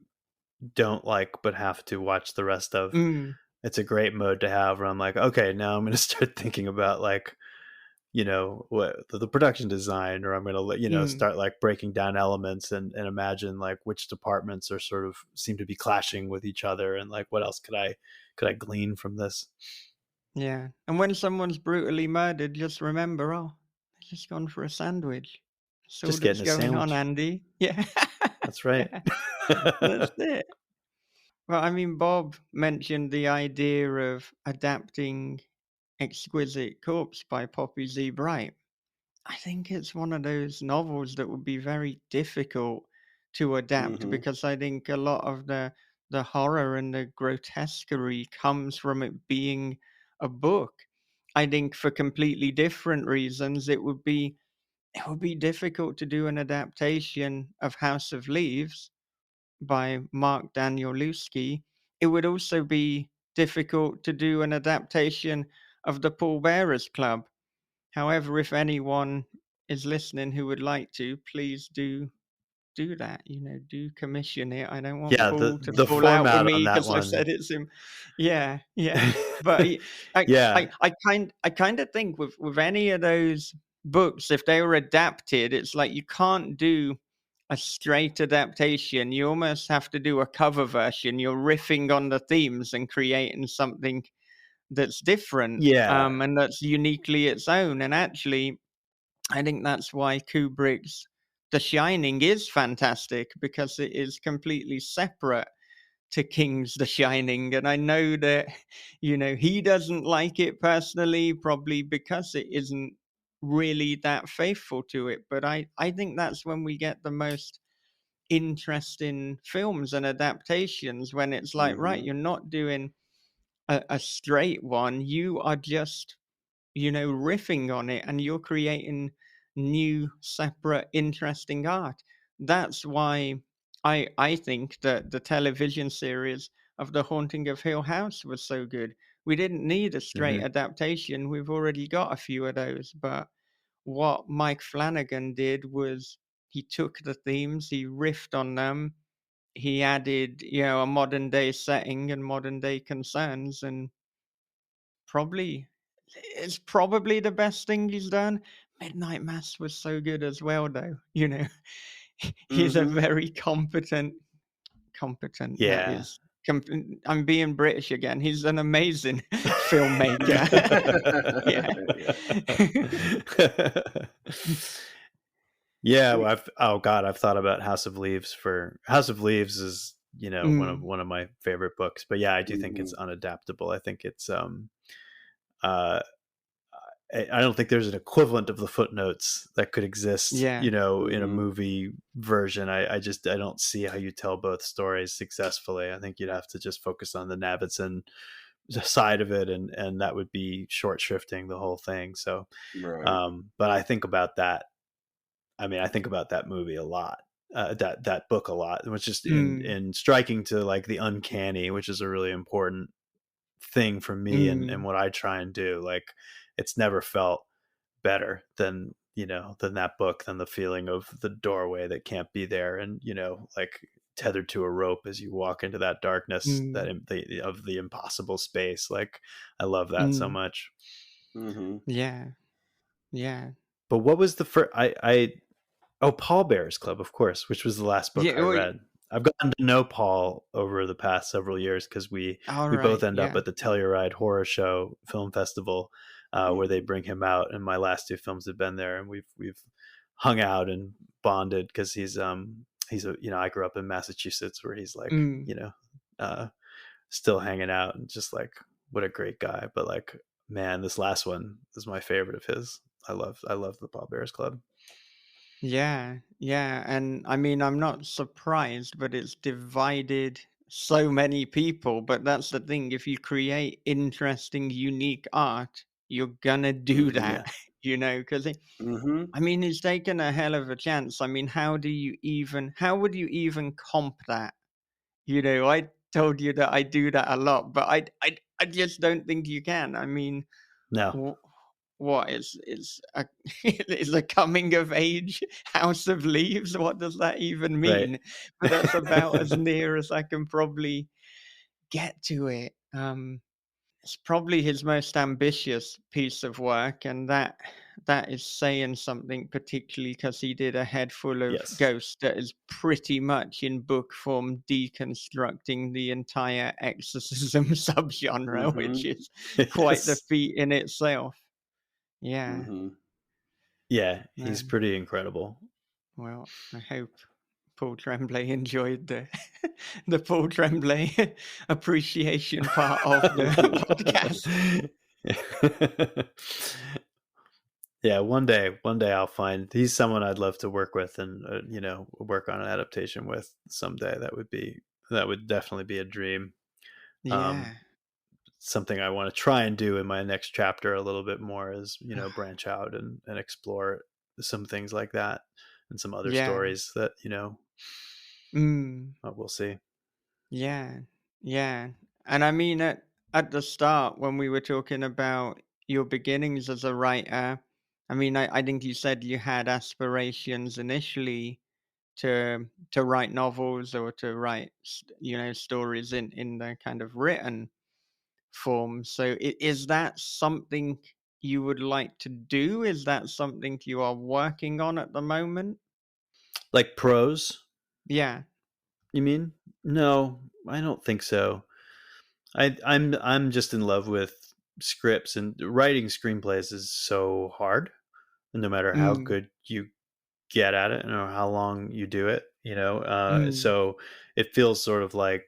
don't like but have to watch the rest of. Mm, It's a great mode to have where I'm like, okay, now I'm going to start thinking about like, what the production design, or I'm going to mm. start like breaking down elements and imagine like which departments are sort of seem to be clashing with each other, and like what else could I glean from this. Yeah. And when someone's brutally murdered, just remember, oh, they've just gone for a sandwich. That's all Just that's getting a going on, sandwich. Andy. Yeah. That's right. Yeah. That's it. Well, I mean, Bob mentioned the idea of adapting Exquisite Corpse by Poppy Z. Bright. I think it's one of those novels that would be very difficult to adapt Mhm. because I think a lot of the horror and the grotesquerie comes from it being a book. I think for completely different reasons it would be difficult to do an adaptation of House of Leaves by Mark Danielewski. It would also be difficult to do an adaptation of The Paul Bearers Club. However, if anyone is listening who would like to, please do that. Do commission it. I don't want Yeah, the Paul to the fall out with format on me that because I've said one. it's him. Yeah, yeah. But I, Yeah. I kind of think with any of those books, if they were adapted, it's like you can't do a straight adaptation. You almost have to do a cover version. You're riffing on the themes and creating something that's different, Yeah. and that's uniquely its own. And actually, I think that's why Kubrick's The Shining is fantastic because it is completely separate to King's The Shining. And I know that, he doesn't like it personally, probably because it isn't really that faithful to it. But I think that's when we get the most interesting films and adaptations when it's like, right, Mhm. you're not doing a straight one. You are just riffing on it and you're creating new, separate, interesting art. That's why I think that the television series of The Haunting of Hill House was so good. We didn't need a straight Hmm. adaptation. We've already got a few of those. But what Mike Flanagan did was he took the themes, he riffed on them, he added, a modern day setting and modern day concerns, and Probably it's probably the best thing he's done. Midnight Mass was so good as well, though. He's a Mhm. very competent. That Yeah. is. I'm being British again. He's an amazing filmmaker. Yeah. Yeah. Yeah, well, I've thought about House of Leaves. For House of Leaves is, you know, Mm, one of my favorite books. But yeah, I do think Mhm. it's unadaptable. I think it's uh I don't think there's an equivalent of the footnotes that could exist, yeah. you know, in a Mhm. movie version. I don't see how you tell both stories successfully. I think you'd have to just focus on the Navidson side of it, and that would be short shrifting the whole thing. So, Right. but I think about that. I mean, I think about that movie a lot. That book a lot, which is Mm, in striking to like the uncanny, which is a really important thing for me and mm, what I try and do. Like, it's never felt better than, you know, than that book, than the feeling of the doorway that can't be there, and, you know, like tethered to a rope as you walk into that darkness, mm, of the impossible space. Like, I love that so mm. much. Mhm. Yeah, yeah. But what was the first? I Oh, Paul Bear's Club, of course, which was the last book Yeah, I well, read. I've gotten to know Paul over the past several years because all we both right, end up yeah. at the Telluride Horror Show Film Festival, where they Mhm. bring him out, and my last two films have been there, and we've hung out and bonded because he's a, you know, I grew up in Massachusetts, where he's like, Mm, you know, uh, still hanging out, and just like, what a great guy. But like, man, this last one is my favorite of his. I love the Paul Bear's Club. yeah, yeah. And I mean, I'm not surprised, but it's divided so many people. But that's the thing. If you create interesting, unique art, you're gonna do Mhm. that, Yeah, because Mhm. I mean, he's taken a hell of a chance. I mean, how would you even comp that? I told you that I do that a lot, but I just don't think you can. I mean, no, wh- what is a is a coming of age House of Leaves? What does that even right. mean? But that's about as near as I can probably get to it. It's probably his most ambitious piece of work, and that is saying something, particularly because he did a head full of Yes. ghosts that is pretty much in book form deconstructing the entire exorcism subgenre, which Mhm. is quite the Yes. feat in itself. Yeah. Mhm. Yeah, he's No. pretty incredible. Well, I hope Paul Tremblay enjoyed the the Paul Tremblay appreciation part of the podcast. Yeah, one day I'll find he's someone I'd love to work with, and you know, work on an adaptation with someday. That would definitely be a dream. Um, Yeah. Something I want to try and do in my next chapter a little bit more is, you know, branch out and explore some things like that, and some other Yeah. stories that, you know, Mm. we'll see. Yeah. Yeah. And I mean, at the start, when we were talking about your beginnings as a writer, I mean, I think you said you had aspirations initially to write novels or to write, stories in the kind of written form. So is that something you would like to do? Is that something you are working on at the moment? Like prose, Yeah. you mean? No, I don't think so. I'm just in love with scripts, and writing screenplays is so hard. No matter how Mm. good you get at it, or how long you do it, you know. Mm. So it feels sort of like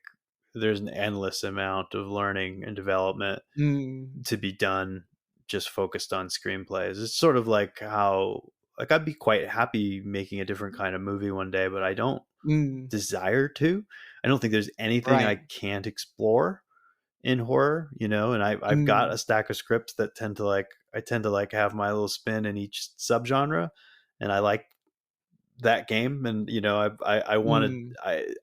there's an endless amount of learning and development Mm. to be done just focused on screenplays. It's sort of like how, like, I'd be quite happy making a different kind of movie one day, but I don't Mm. desire to. I don't think there's anything I Right. can't explore in horror, you know. And I've got a Mm. stack of scripts that I tend to like have my little spin in each subgenre, and I like that game. And, you know, I wanted, Mm.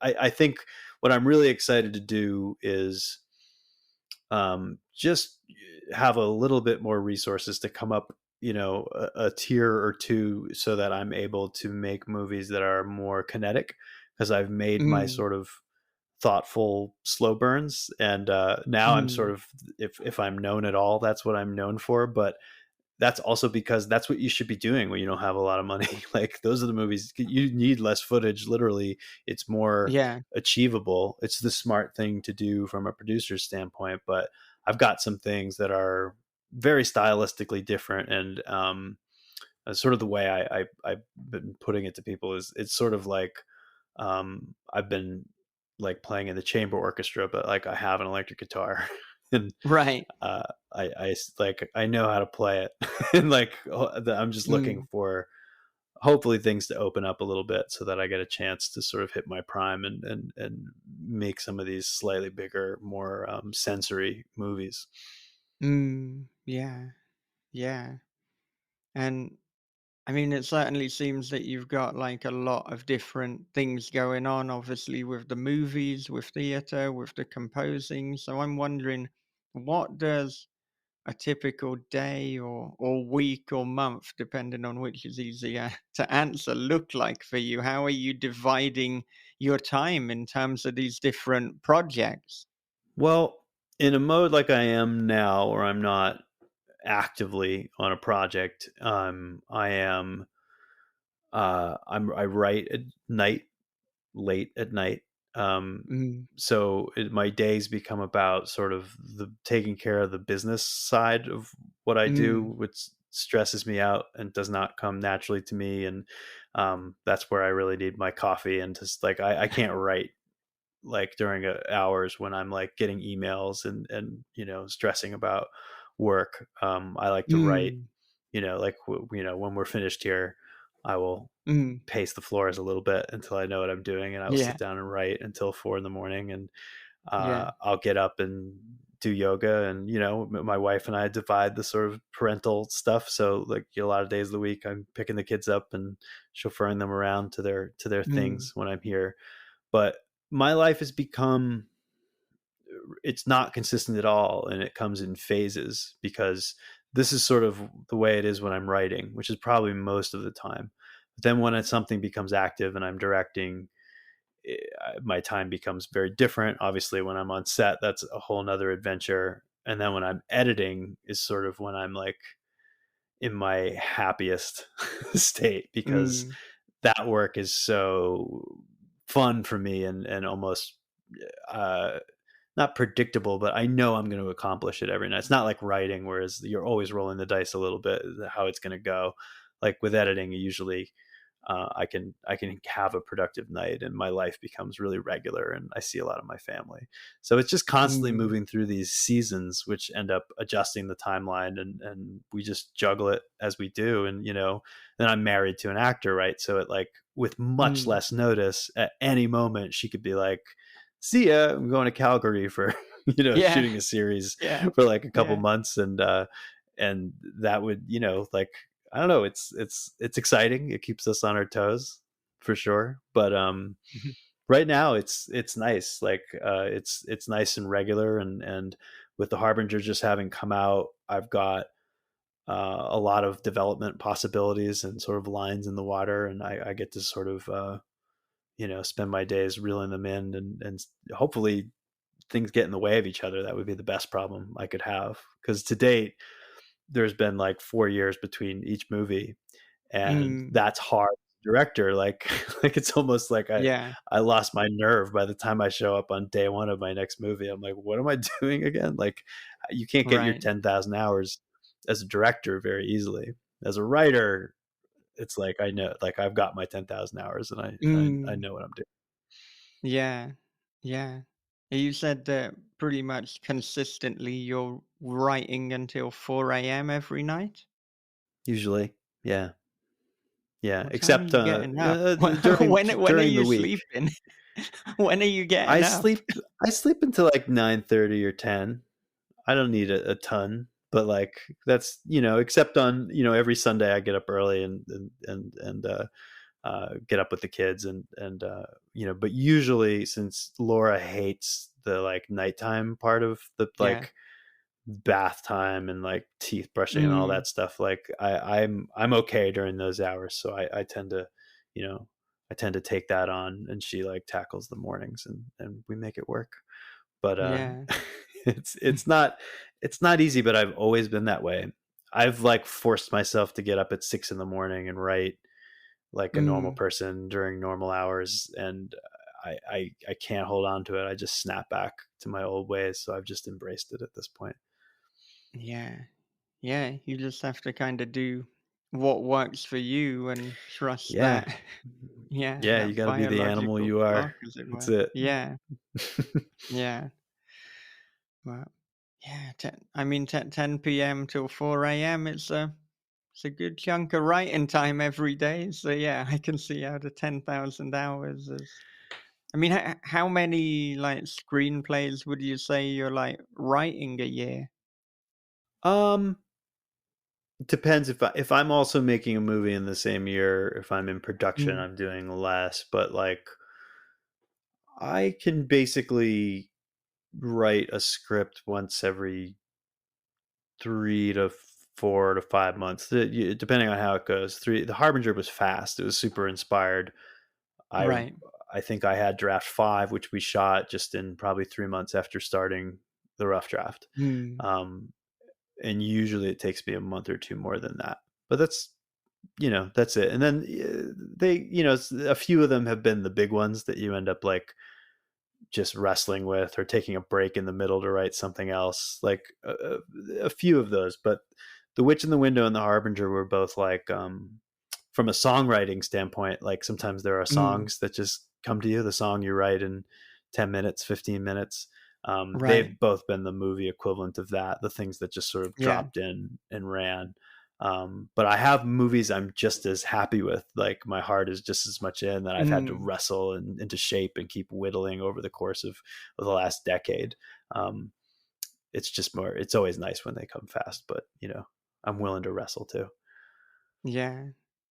I think what I'm really excited to do is just have a little bit more resources to come up, you know, a tier or two, so that I'm able to make movies that are more kinetic, because I've made my Mm. sort of thoughtful slow burns, and now I'm sort Mm. of, if I'm known at all, that's what I'm known for. But that's also because that's what you should be doing when you don't have a lot of money. Like, those are the movies you need less footage. Literally, it's more Yeah. achievable. It's the smart thing to do from a producer's standpoint. But I've got some things that are very stylistically different, and sort of the way I've been putting it to people is it's sort of like I've been like playing in the chamber orchestra, but like I have an electric guitar, and Right. uh, like I know how to play it, and like I'm just looking Mm. for hopefully things to open up a little bit so that I get a chance to sort of hit my prime and make some of these slightly bigger, more sensory movies. Mm. Yeah. Yeah. And I mean, it certainly seems that you've got like a lot of different things going on, obviously, with the movies, with theater, with the composing. So I'm wondering, what does a typical day or week or month, depending on which is easier to answer, look like for you? How are you dividing your time in terms of these different projects? Well, in a mode like I am now, where I'm not actively on a project, I am I write at night, late at night. Um, Mm. my days become about sort of the taking care of the business side of what I do, Mm. which stresses me out and does not come naturally to me. And that's where I really need my coffee. And just like I can't write like during hours when I'm like getting emails and stressing about work. I like to write. Mm. Like when we're finished here, I will Mm. pace the floors a little bit until I know what I'm doing, and I will Yeah. sit down and write until 4 in the morning, and Yeah. I'll get up and do yoga, and my wife and I divide the sort of parental stuff. So like a lot of days of the week, I'm picking the kids up and chauffeuring them around to their Mm. things when I'm here. But my life has become it's not consistent at all, and it comes in phases because this is sort of the way it is when I'm writing, which is probably most of the time. But then when something becomes active and I'm directing, eh, my time becomes very different. Obviously, when I'm on set, that's a whole nother adventure. And then when I'm editing is sort of when I'm like in my happiest state, because Mm. that work is so fun for me and almost uh, not predictable, but I know I'm going to accomplish it every night. It's not like writing, whereas you're always rolling the dice a little bit how it's going to go. Like with editing, usually I can have a productive night, and my life becomes really regular, and I see a lot of my family. So it's just constantly Mm. moving through these seasons, which end up adjusting the timeline, and we just juggle it as we do. And then I'm married to an actor, right? So it like with much Mm. less notice, at any moment she could be like, "See ya, I'm going to Calgary for Yeah. shooting a series Yeah. for like a couple Yeah. months," and that would like I don't know. It's exciting. It keeps us on our toes for sure. But right now it's nice. Like it's nice and regular. And with the Harbinger just having come out, I've got a lot of development possibilities and sort of lines in the water, and I get to sort of spend my days reeling them in, and hopefully things get in the way of each other. That would be the best problem I could have, because to date there's been like 4 years between each movie, and Mm. that's hard. Director, like like it's almost like Yeah. I lost my nerve by the time I show up on day one of my next movie. I'm like, what am I doing again? Like, you can't get your Right. 10,000 hours as a director very easily. As a writer, it's like I know, like I've got my 10,000 hours, and I Mm. know what I'm doing. Yeah. Yeah. You said that pretty much consistently you're writing until 4 a.m. every night? Usually, yeah, yeah. What time are Except you getting up? during When are during the you week, sleeping? When are you I getting up? sleep. I sleep until like 9:30 or 10. I don't need a ton, but like that's except on every Sunday I get up early and get up with the kids and but usually, since Laura hates the like nighttime part of the Yeah. like bath time and like teeth brushing and all Mm. that stuff, like I'm okay during those hours, so I tend to you know I tend to take that on, and she like tackles the mornings, and we make it work. But Yeah. it's not easy, but I've always been that way. I've like forced myself to get up at 6 in the morning and write like a normal Mm. person during normal hours, and I can't hold on to it. I just snap back to my old ways, so I've just embraced it at this point. Yeah. Yeah. You just have to kind of do what works for you and trust Yeah. that, yeah, Yeah, you that got to be the animal biological you are. clock, as it That's were. it. Yeah, yeah. Well, yeah, 10 p.m. till 4 a.m. It's a good chunk of writing time every day. So yeah, I can see how the 10,000 hours is. I mean, how many like screenplays would you say you're like writing a year? um Depends if I'm also making a movie in the same year. If I'm in production, Mm, I'm doing less, but like I can basically write a script once every 3 to 4 to 5 months, depending on how it goes. The Harbinger was fast. It was super inspired. I right. I think I had draft 5, which we shot just in probably 3 months after starting the rough draft. Mm, Um, and usually it takes me a month or two more than that. But that's it. And then a few of them have been the big ones that you end up like just wrestling with or taking a break in the middle to write something else, like a few of those. But The Witch in the Window and The Harbinger were both like, from a songwriting standpoint, like sometimes there are mm, songs that just come to you, the song you write in 10 minutes, 15 minutes. right. They've both been the movie equivalent of that, the things that just sort of Yeah. dropped in and ran. But I have movies I'm just as happy with. Like my heart is just as much in that I've had to Mm, wrestle into shape and keep whittling over the course of the last decade. Um, it's just more. It's always nice when they come fast, but I'm willing to wrestle too. yeah.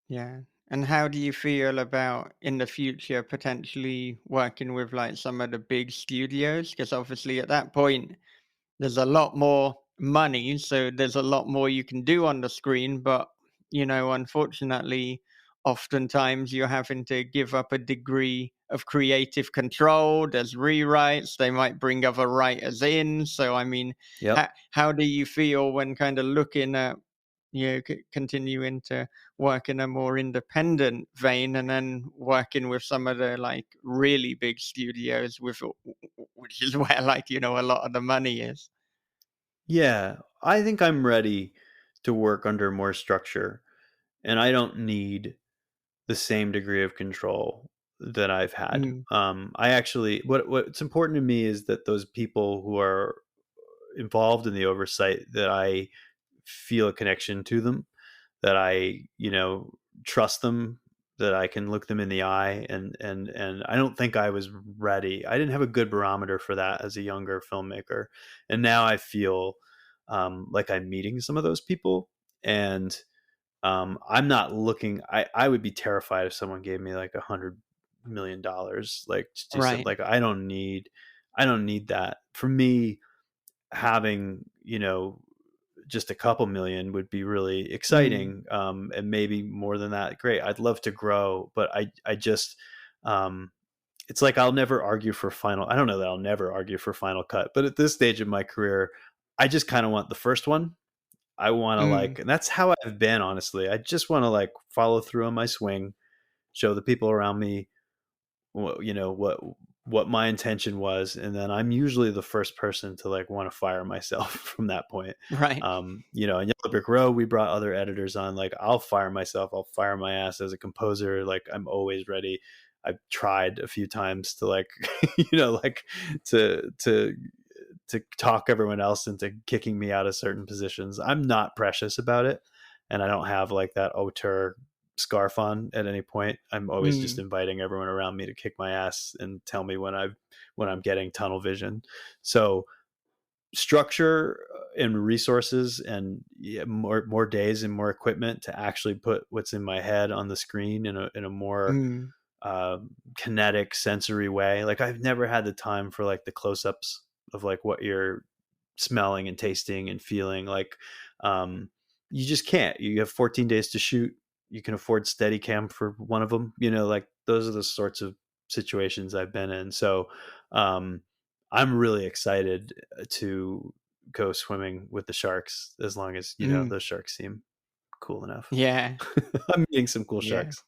Yeah. And how do you feel about in the future potentially working with like some of the big studios? Because obviously at that point, there's a lot more money, so there's a lot more you can do on the screen. But, unfortunately, oftentimes you're having to give up a degree of creative control. There's rewrites, they might bring other writers in. So, I mean, Yep. how do you feel when kind of looking at, continuing to work in a more independent vein and then working with some of the like really big studios with which is where like a lot of the money is. Yeah, I think I'm ready to work under more structure, and I don't need the same degree of control that I've had. Mm, I actually, what's important to me is that those people who are involved in the oversight, that I feel a connection to them, that I trust them, that I can look them in the eye, and I don't think I was ready. I didn't have a good barometer for that as a younger filmmaker, and now I feel like I'm meeting some of those people, and I'm not looking. I would be terrified if someone gave me like $100 million, like to do something. right. Like I don't need that. For me, having just a couple million would be really Mm, exciting, and maybe more than that, great. I'd love to grow, but I just um, it's like I'll never argue for final. I don't know that I'll never argue for Final Cut, but at this stage of my career, I just kind of want the first one. I want to mm, like, and that's how I've been, honestly. I just want to like follow through on my swing, show the people around me what my intention was, and then I'm usually the first person to like want to fire myself from that point. right. In Yellow Brick Road, we brought other editors on. Like I'll fire myself, I'll fire my ass as a composer. Like I'm always ready. I've tried a few times to like like to talk everyone else into kicking me out of certain positions. I'm not precious about it, and I don't have like that auteur scarf on at any point. I'm always just Mm, inviting everyone around me to kick my ass and tell me when I'm getting tunnel vision. So structure and resources, and more days and more equipment to actually put what's in my head on the screen in a more mm, uh, kinetic, sensory way. Like I've never had the time for like the close-ups of like what you're smelling and tasting and feeling. Like um, you just can't. You have 14 days to shoot. You can afford Steadicam for one of them. Like those are the sorts of situations I've been in. So um, I'm really excited to go swimming with the sharks, as long as mm. those sharks seem cool enough. Yeah, I'm meeting some cool yeah. sharks.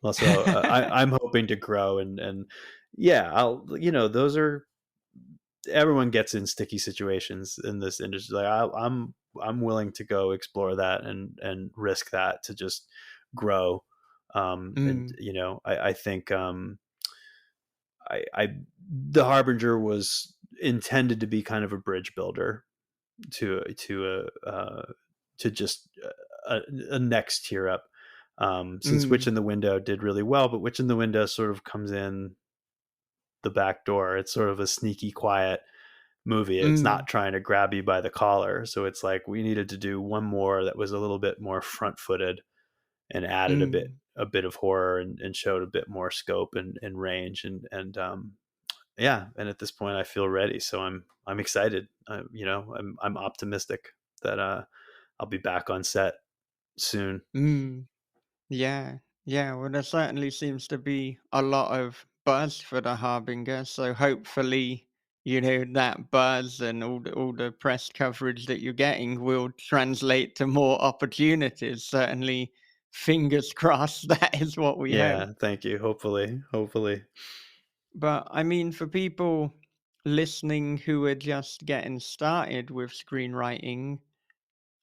Also, I'm hoping to grow, and yeah, those are everyone gets in sticky situations in this industry. Like I'm willing to go explore that and risk that to just grow. And Mm, you know, I think I the Harbinger was intended to be kind of a bridge builder to just a next tier up. Since Witch mm, in the Window did really well, but Witch in the Window sort of comes in the back door. It's sort of a sneaky, quiet movie. It's mm, not trying to grab you by the collar. So it's like we needed to do one more that was a little bit more front footed and added mm, a bit of horror and showed a bit more scope and range and yeah. And at this point, I feel ready. So I'm excited. You know, I'm optimistic that I'll be back on set soon. mm. Yeah, yeah. Well, there certainly seems to be a lot of buzz for the Harbinger, so hopefully, that buzz and all the press coverage that you're getting will translate to more opportunities. Certainly, fingers crossed. That is what we hope. Yeah, thank you. Hopefully. But I mean, for people listening who are just getting started with screenwriting,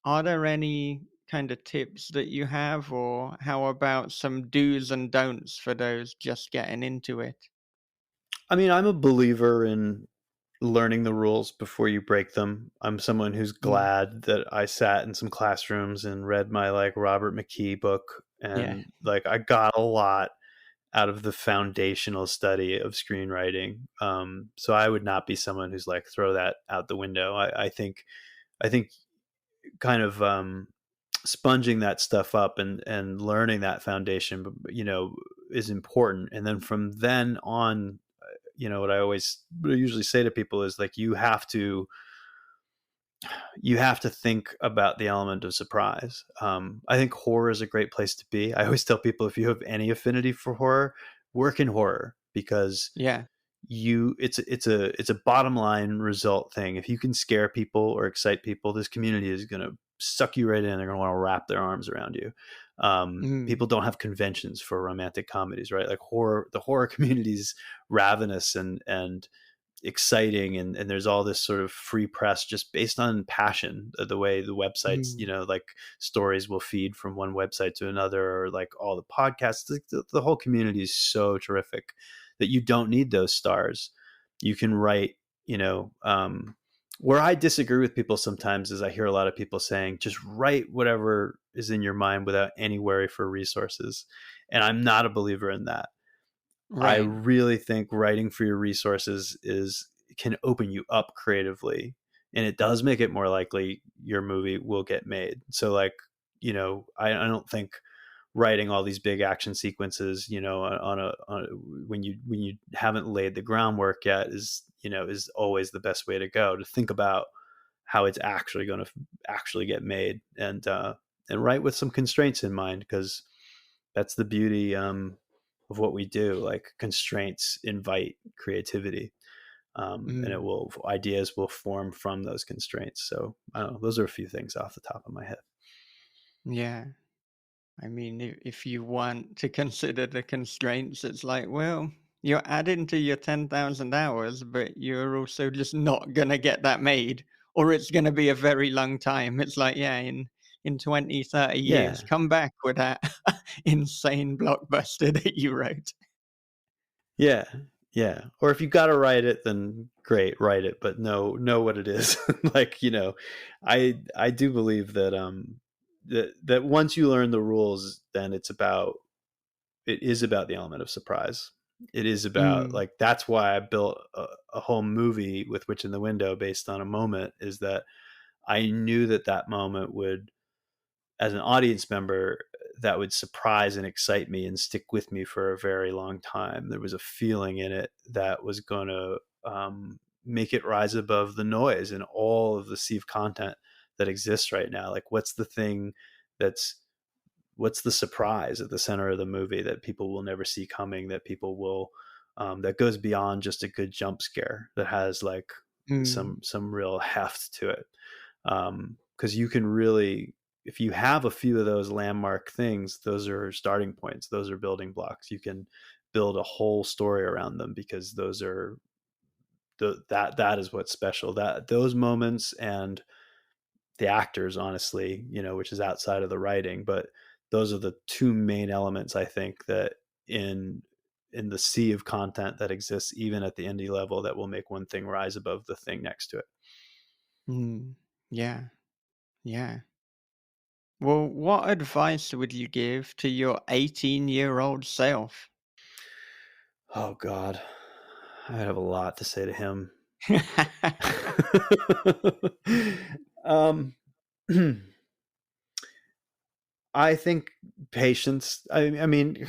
are there any kind of tips that you have, or how about some do's and don'ts for those just getting into it? I mean, I'm a believer in learning the rules before you break them. I'm someone who's Mm, glad that I sat in some classrooms and read my like Robert McKee book yeah. and like I got a lot out of the foundational study of screenwriting. So I would not be someone who's like throw that out the window. I think kind of sponging that stuff up and learning that foundation, you know, is important. And then from then on, you know, what I usually say to people is like you have to think about the element of surprise. I think horror is a great place to be. I always tell people if you have any affinity for horror, work in horror because Yeah. it's a bottom line result thing. If you can scare people or excite people, this community is going to suck you right in. They're going to want to wrap their arms around you. Mm, People don't have conventions for romantic comedies, right? Like the horror community is ravenous and exciting and there's all this sort of free press just based on passion, the way the websites, you mm, know, like stories will feed from one website to another or like all the podcasts. The whole community is so terrific that you don't need those stars. You can write, you know, where I disagree with people sometimes is I hear a lot of people saying just write whatever is in your mind without any worry for resources, and I'm not a believer in that. I right. really think writing for your resources is can open you up creatively, and it does make it more likely your movie will get made. So like, you know, I don't think writing all these big action sequences, you know, on a when you haven't laid the groundwork yet is, you know, is always the best way to go, to think about how it's actually going to actually get made and write with some constraints in mind, because that's the beauty of what we do. Like constraints invite creativity, and it Mm, will ideas will form from those constraints. So I don't know, those are a few things off the top of my head. yeah. I mean, if you want to consider the constraints, it's like, well, you're adding to your 10,000 hours, but you're also just not going to get that made, or it's going to be a very long time. It's like, yeah, in 20, 30 years, Yeah, come back with that insane blockbuster that you wrote. yeah, yeah. Or if you got to write it, then great, write it, but know what it is. Like, you know, I do believe that that once you learn the rules, then it is about the element of surprise. It is about Mm, like that's why I built a whole movie with Witch in the Window based on a moment, is that I knew that that moment would, as an audience member, that would surprise and excite me and stick with me for a very long time. There was a feeling in it that was going to make it rise above the noise and all of the sea of content that exists right now. Like, that's what's the surprise at the center of the movie that people will never see coming, that people will that goes beyond just a good jump scare, that has like mm, some real heft to it. Because you can really, if you have a few of those landmark things, those are starting points, those are building blocks. You can build a whole story around them because those are that is what's special. That those moments and the actors, honestly, which is outside of the writing, but those are the two main elements I think that in the sea of content that exists even at the indie level that will make one thing rise above the thing next to it. Yeah, yeah. Well, what advice would you give to your 18-year-old self? Oh God, I have a lot to say to him. um, I think patience. I mean,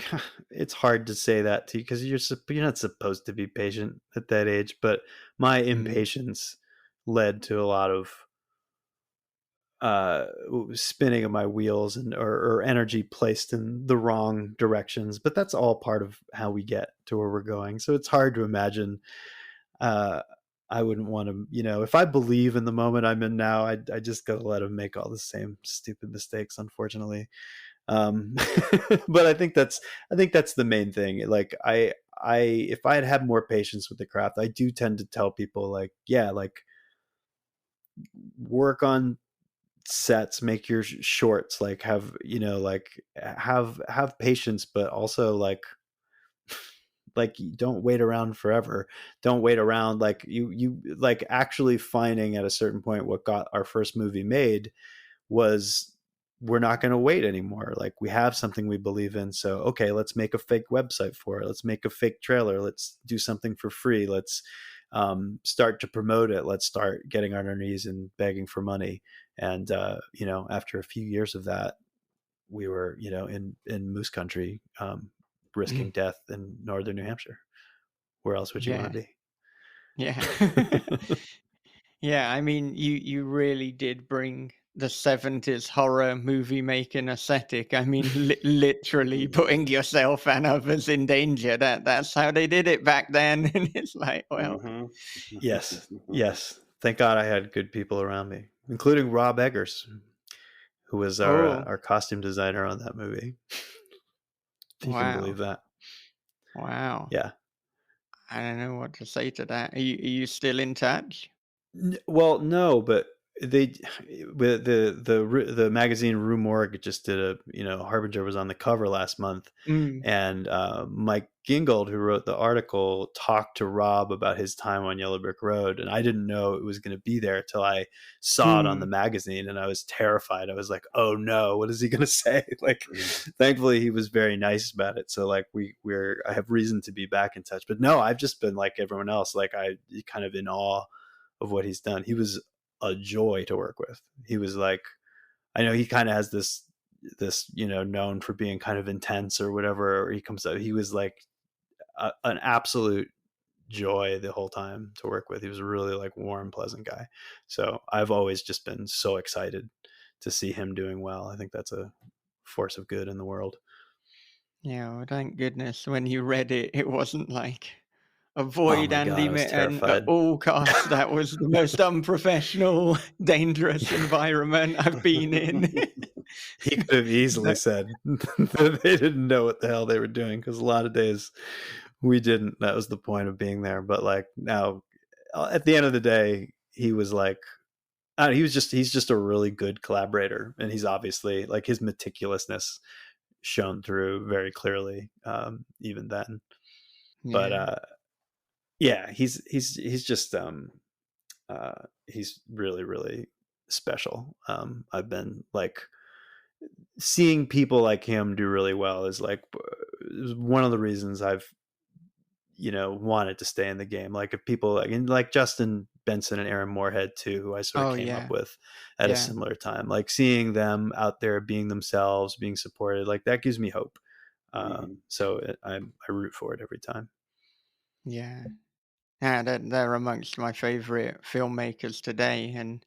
it's hard to say that to you because you're not supposed to be patient at that age. But my impatience led to a lot of spinning of my wheels and or energy placed in the wrong directions. But that's all part of how we get to where we're going. So it's hard to imagine. I wouldn't want to, if I believe in the moment I'm in now, I just gotta let him make all the same stupid mistakes, unfortunately. But I think that's the main thing. Like if I had more patience with the craft, I do tend to tell people like, yeah, like work on sets, make your shorts, like have patience, but also like don't wait around forever. Don't wait around. Like you like actually finding at a certain point what got our first movie made was we're not going to wait anymore. Like we have something we believe in. So, okay, let's make a fake website for it. Let's make a fake trailer. Let's do something for free. Let's start to promote it. Let's start getting on our knees and begging for money. And, after a few years of that, we were, in moose country, risking death in northern New Hampshire. Where else would you want Yeah, to be? yeah. Yeah, I mean, you really did bring the 70s horror movie making aesthetic. I mean, literally putting yourself and others in danger. That's how they did it back then. And it's like, well, Mm-hmm. Yes. Yes. Thank God I had good people around me, including Rob Eggers, who was oh, our costume designer on that movie. If you can believe wow, that. wow. Yeah. I don't know what to say to that. Are you still in touch? Well, no, but they the magazine Rue Morgue just did Harbinger was on the cover last month, Mm, and Mike Gingold, who wrote the article, talked to Rob about his time on Yellow Brick Road, and I didn't know it was going to be there till I saw it on the mm, magazine, and I was terrified. I was like, "Oh no, what is he going to say?" Like, thankfully, he was very nice about it. So, like, I have reason to be back in touch. But no, I've just been like everyone else, like I kind of in awe of what he's done. He was a joy to work with. He was like, I know he kind of has this known for being kind of intense or whatever. Or he comes out. He was like an absolute joy the whole time to work with. He was a really like warm, pleasant guy. So I've always just been so excited to see him doing well. I think that's a force of good in the world. yeah, well, thank goodness when you read it, it wasn't like Oh avoid my Andy God, I was Mitton at terrified. all costs. That was the most unprofessional, dangerous environment I've been in. He could have easily But, said that they didn't know what the hell they were doing because a lot of days we didn't. That was the point of being there. But like now, at the end of the day, he was like, I don't know, he's just a really good collaborator, and he's obviously like his meticulousness shone through very clearly, even then. But yeah, yeah, he's just he's really really special. I've been like seeing people like him do really well is like one of the reasons I've wanted to stay in the game. Like if people like Justin Benson and Aaron Moorhead too, who I sort of oh came up yeah, with at a yeah, similar time, like seeing them out there being themselves, being supported, like that gives me hope. So I root for it every time. yeah. Yeah, they're amongst my favorite filmmakers today, and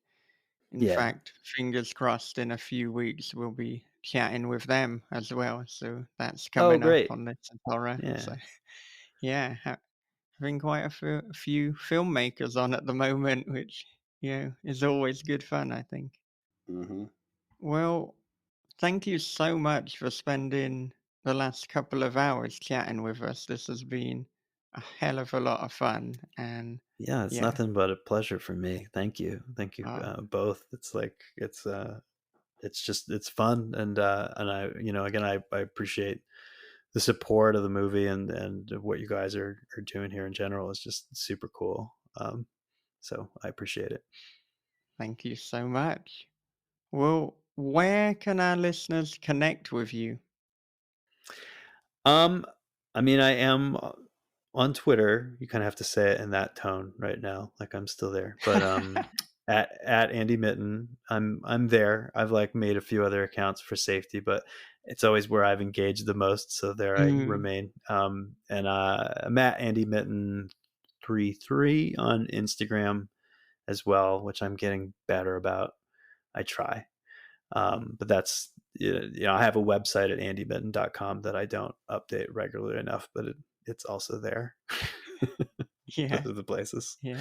in Yeah. fact, fingers crossed, in a few weeks we'll be chatting with them as well. So that's Oh, coming up great. on this horror. Yeah. So yeah, having quite a few filmmakers on at the moment, which is always good fun, I think. Mm-hmm. Well, thank you so much for spending the last couple of hours chatting with us. This has been a hell of a lot of fun, and Yeah, it's Yeah. nothing but a pleasure for me. Thank you Uh, both. It's like it's just it's fun, and I again I appreciate the support of the movie, and what you guys are doing here in general is just super cool. So I appreciate it. Thank you so much. Well, where can our listeners connect with you? Um, I mean, I am on Twitter. You kind of have to say it in that tone right now, like I'm still there. But at Andy Mitton, I'm there. I've like made a few other accounts for safety, but it's always where I've engaged the most, so there I Mm, remain. And I'm at Andy Mitton 33 on Instagram as well, which I'm getting better about. I try. But that's, I have a website at andymitten.com that I don't update regularly enough, but it's also there. yeah, Those are the places. yeah.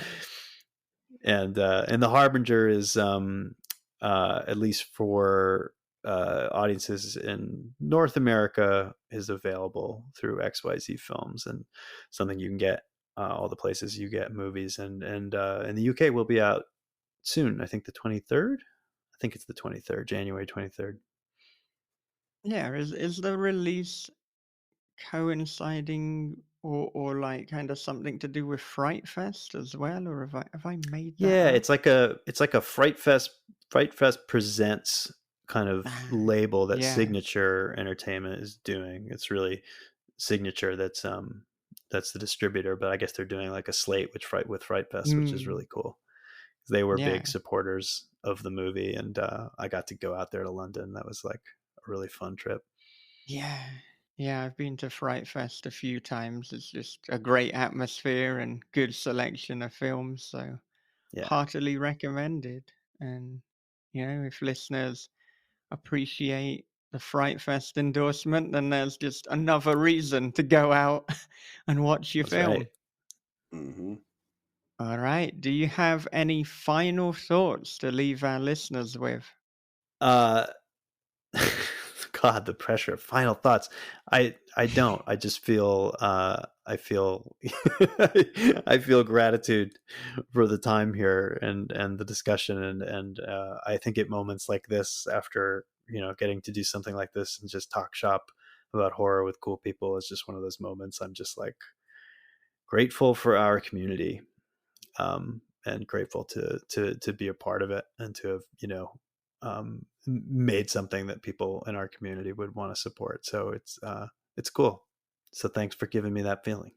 And the Harbinger is, at least for audiences in North America, is available through XYZ Films, and something you can get all the places you get movies. And in the UK will be out soon. I think the 23rd. I think it's the 23rd, January 23rd. Yeah, is the release coinciding or like kind of something to do with Fright Fest as well, or have I made that Yeah, up? it's like a Fright Fest presents kind of Ah, label that yeah. Signature Entertainment is doing. It's really Signature that's the distributor, but I guess they're doing like a slate with Fright Fest, which is Mm, really cool. They were yeah. big supporters of the movie, and I got to go out there to London. That was like a really fun trip. Yeah. Yeah, I've been to Fright Fest a few times. It's just a great atmosphere and good selection of films, so Yeah, heartily recommended. And if listeners appreciate the Fright Fest endorsement, then there's just another reason to go out and watch your that's right. film. Hmm. All right. Do you have any final thoughts to leave our listeners with? Uh, God, the pressure. Final thoughts. I don't. I just feel I feel I feel gratitude for the time here and the discussion, and I think at moments like this, after getting to do something like this and just talk shop about horror with cool people, is just one of those moments. I'm just like grateful for our community, and grateful to be a part of it, and to have made something that people in our community would want to support. So it's cool. So thanks for giving me that feeling.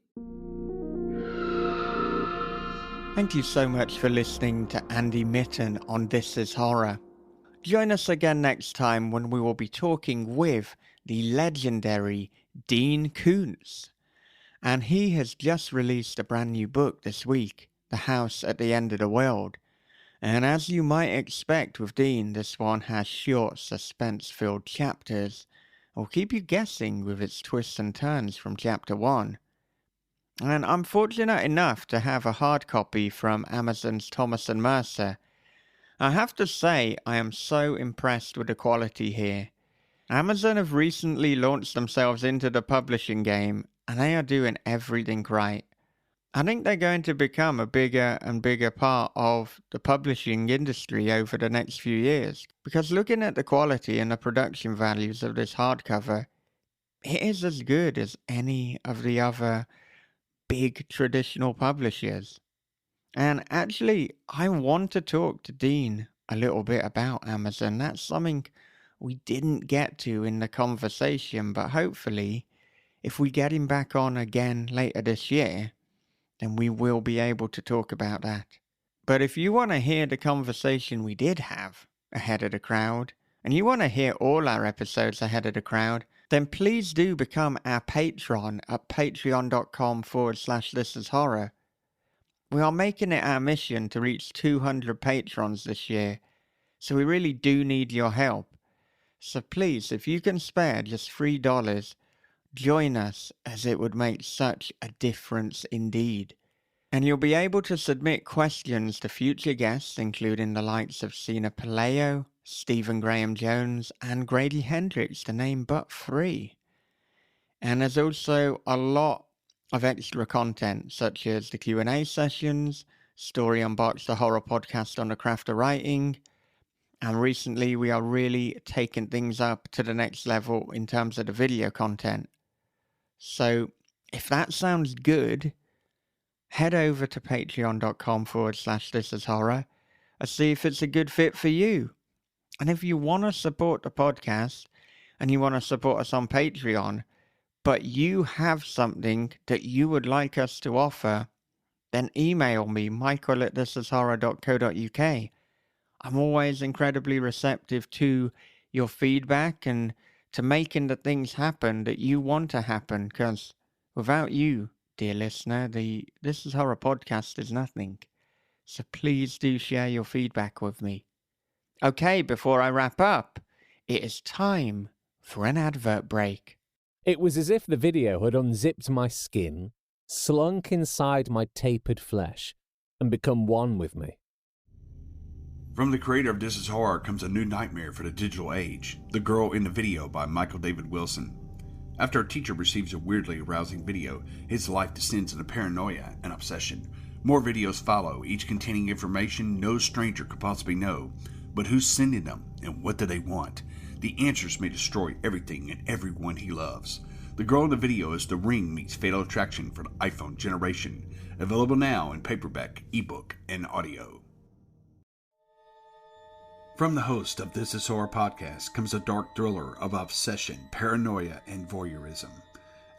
Thank you so much for listening to Andy Mitton on This Is Horror. Join us again next time when we will be talking with the legendary Dean Koontz. And he has just released a brand new book this week, The House at the End of the World. And as you might expect with Dean, this one has short, suspense-filled chapters. I'll keep you guessing with its twists and turns from chapter 1. And I'm fortunate enough to have a hard copy from Amazon's Thomas and Mercer. I have to say, I am so impressed with the quality here. Amazon have recently launched themselves into the publishing game, and they are doing everything right. I think they're going to become a bigger and bigger part of the publishing industry over the next few years. Because looking at the quality and the production values of this hardcover, it is as good as any of the other big traditional publishers. And actually, I want to talk to Dean a little bit about Amazon. That's something we didn't get to in the conversation, but hopefully, if we get him back on again later this year, then we will be able to talk about that. But if you want to hear the conversation we did have ahead of the crowd, and you want to hear all our episodes ahead of the crowd, then please do become our patron at patreon.com/thisishorror. We are making it our mission to reach 200 patrons this year, so we really do need your help. So please, if you can spare just $3, join us, as it would make such a difference indeed. And you'll be able to submit questions to future guests, including the likes of Sina Paleo, Stephen Graham Jones, and Grady Hendrix, to name but three. And there's also a lot of extra content such as the Q&A sessions, Story Unbox, the horror podcast on the craft of writing, and recently we are really taking things up to the next level in terms of the video content. So if that sounds good, head over to patreon.com/thisishorror and see if it's a good fit for you. And if you want to support the podcast and you want to support us on Patreon, but you have something that you would like us to offer, then email me, michael@thisishorror.co.uk. I'm always incredibly receptive to your feedback and to making the things happen that you want to happen, because without you, dear listener, the This Is Horror podcast is nothing. So please do share your feedback with me. Okay, before I wrap up, it is time for an advert break. It was as if the video had unzipped my skin, slunk inside my tapered flesh, and become one with me. From the creator of This Is Horror comes a new nightmare for the digital age, The Girl in the Video by Michael David Wilson. After a teacher receives a weirdly arousing video, his life descends into paranoia and obsession. More videos follow, each containing information no stranger could possibly know. But who's sending them, and what do they want? The answers may destroy everything and everyone he loves. The Girl in the Video is The Ring meets Fatal Attraction for the iPhone generation. Available now in paperback, ebook, and audio. From the host of This Is Horror podcast comes a dark thriller of obsession, paranoia, and voyeurism.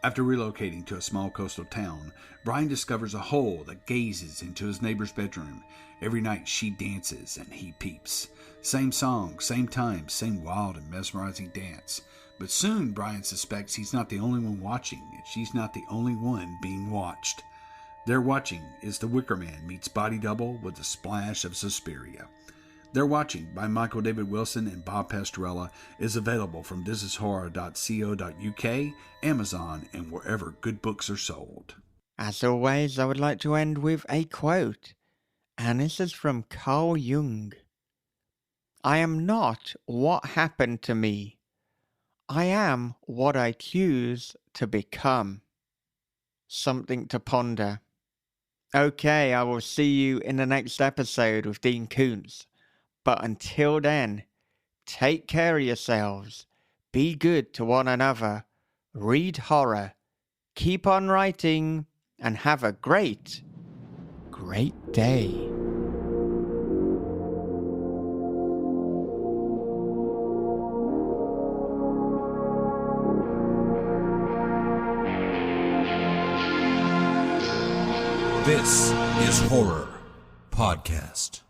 After relocating to a small coastal town, Brian discovers a hole that gazes into his neighbor's bedroom. Every night she dances and he peeps. Same song, same time, same wild and mesmerizing dance. But soon Brian suspects he's not the only one watching, and she's not the only one being watched. Their watching is The Wicker Man meets Body Double with a splash of Suspiria. They're Watching by Michael David Wilson and Bob Pastorella is available from thisishorror.co.uk, Amazon, and wherever good books are sold. As always, I would like to end with a quote, and this is from Carl Jung. I am not what happened to me. I am what I choose to become. Something to ponder. Okay, I will see you in the next episode with Dean Koontz. But until then, take care of yourselves, be good to one another, read horror, keep on writing, and have a great, great day. This is Horror Podcast.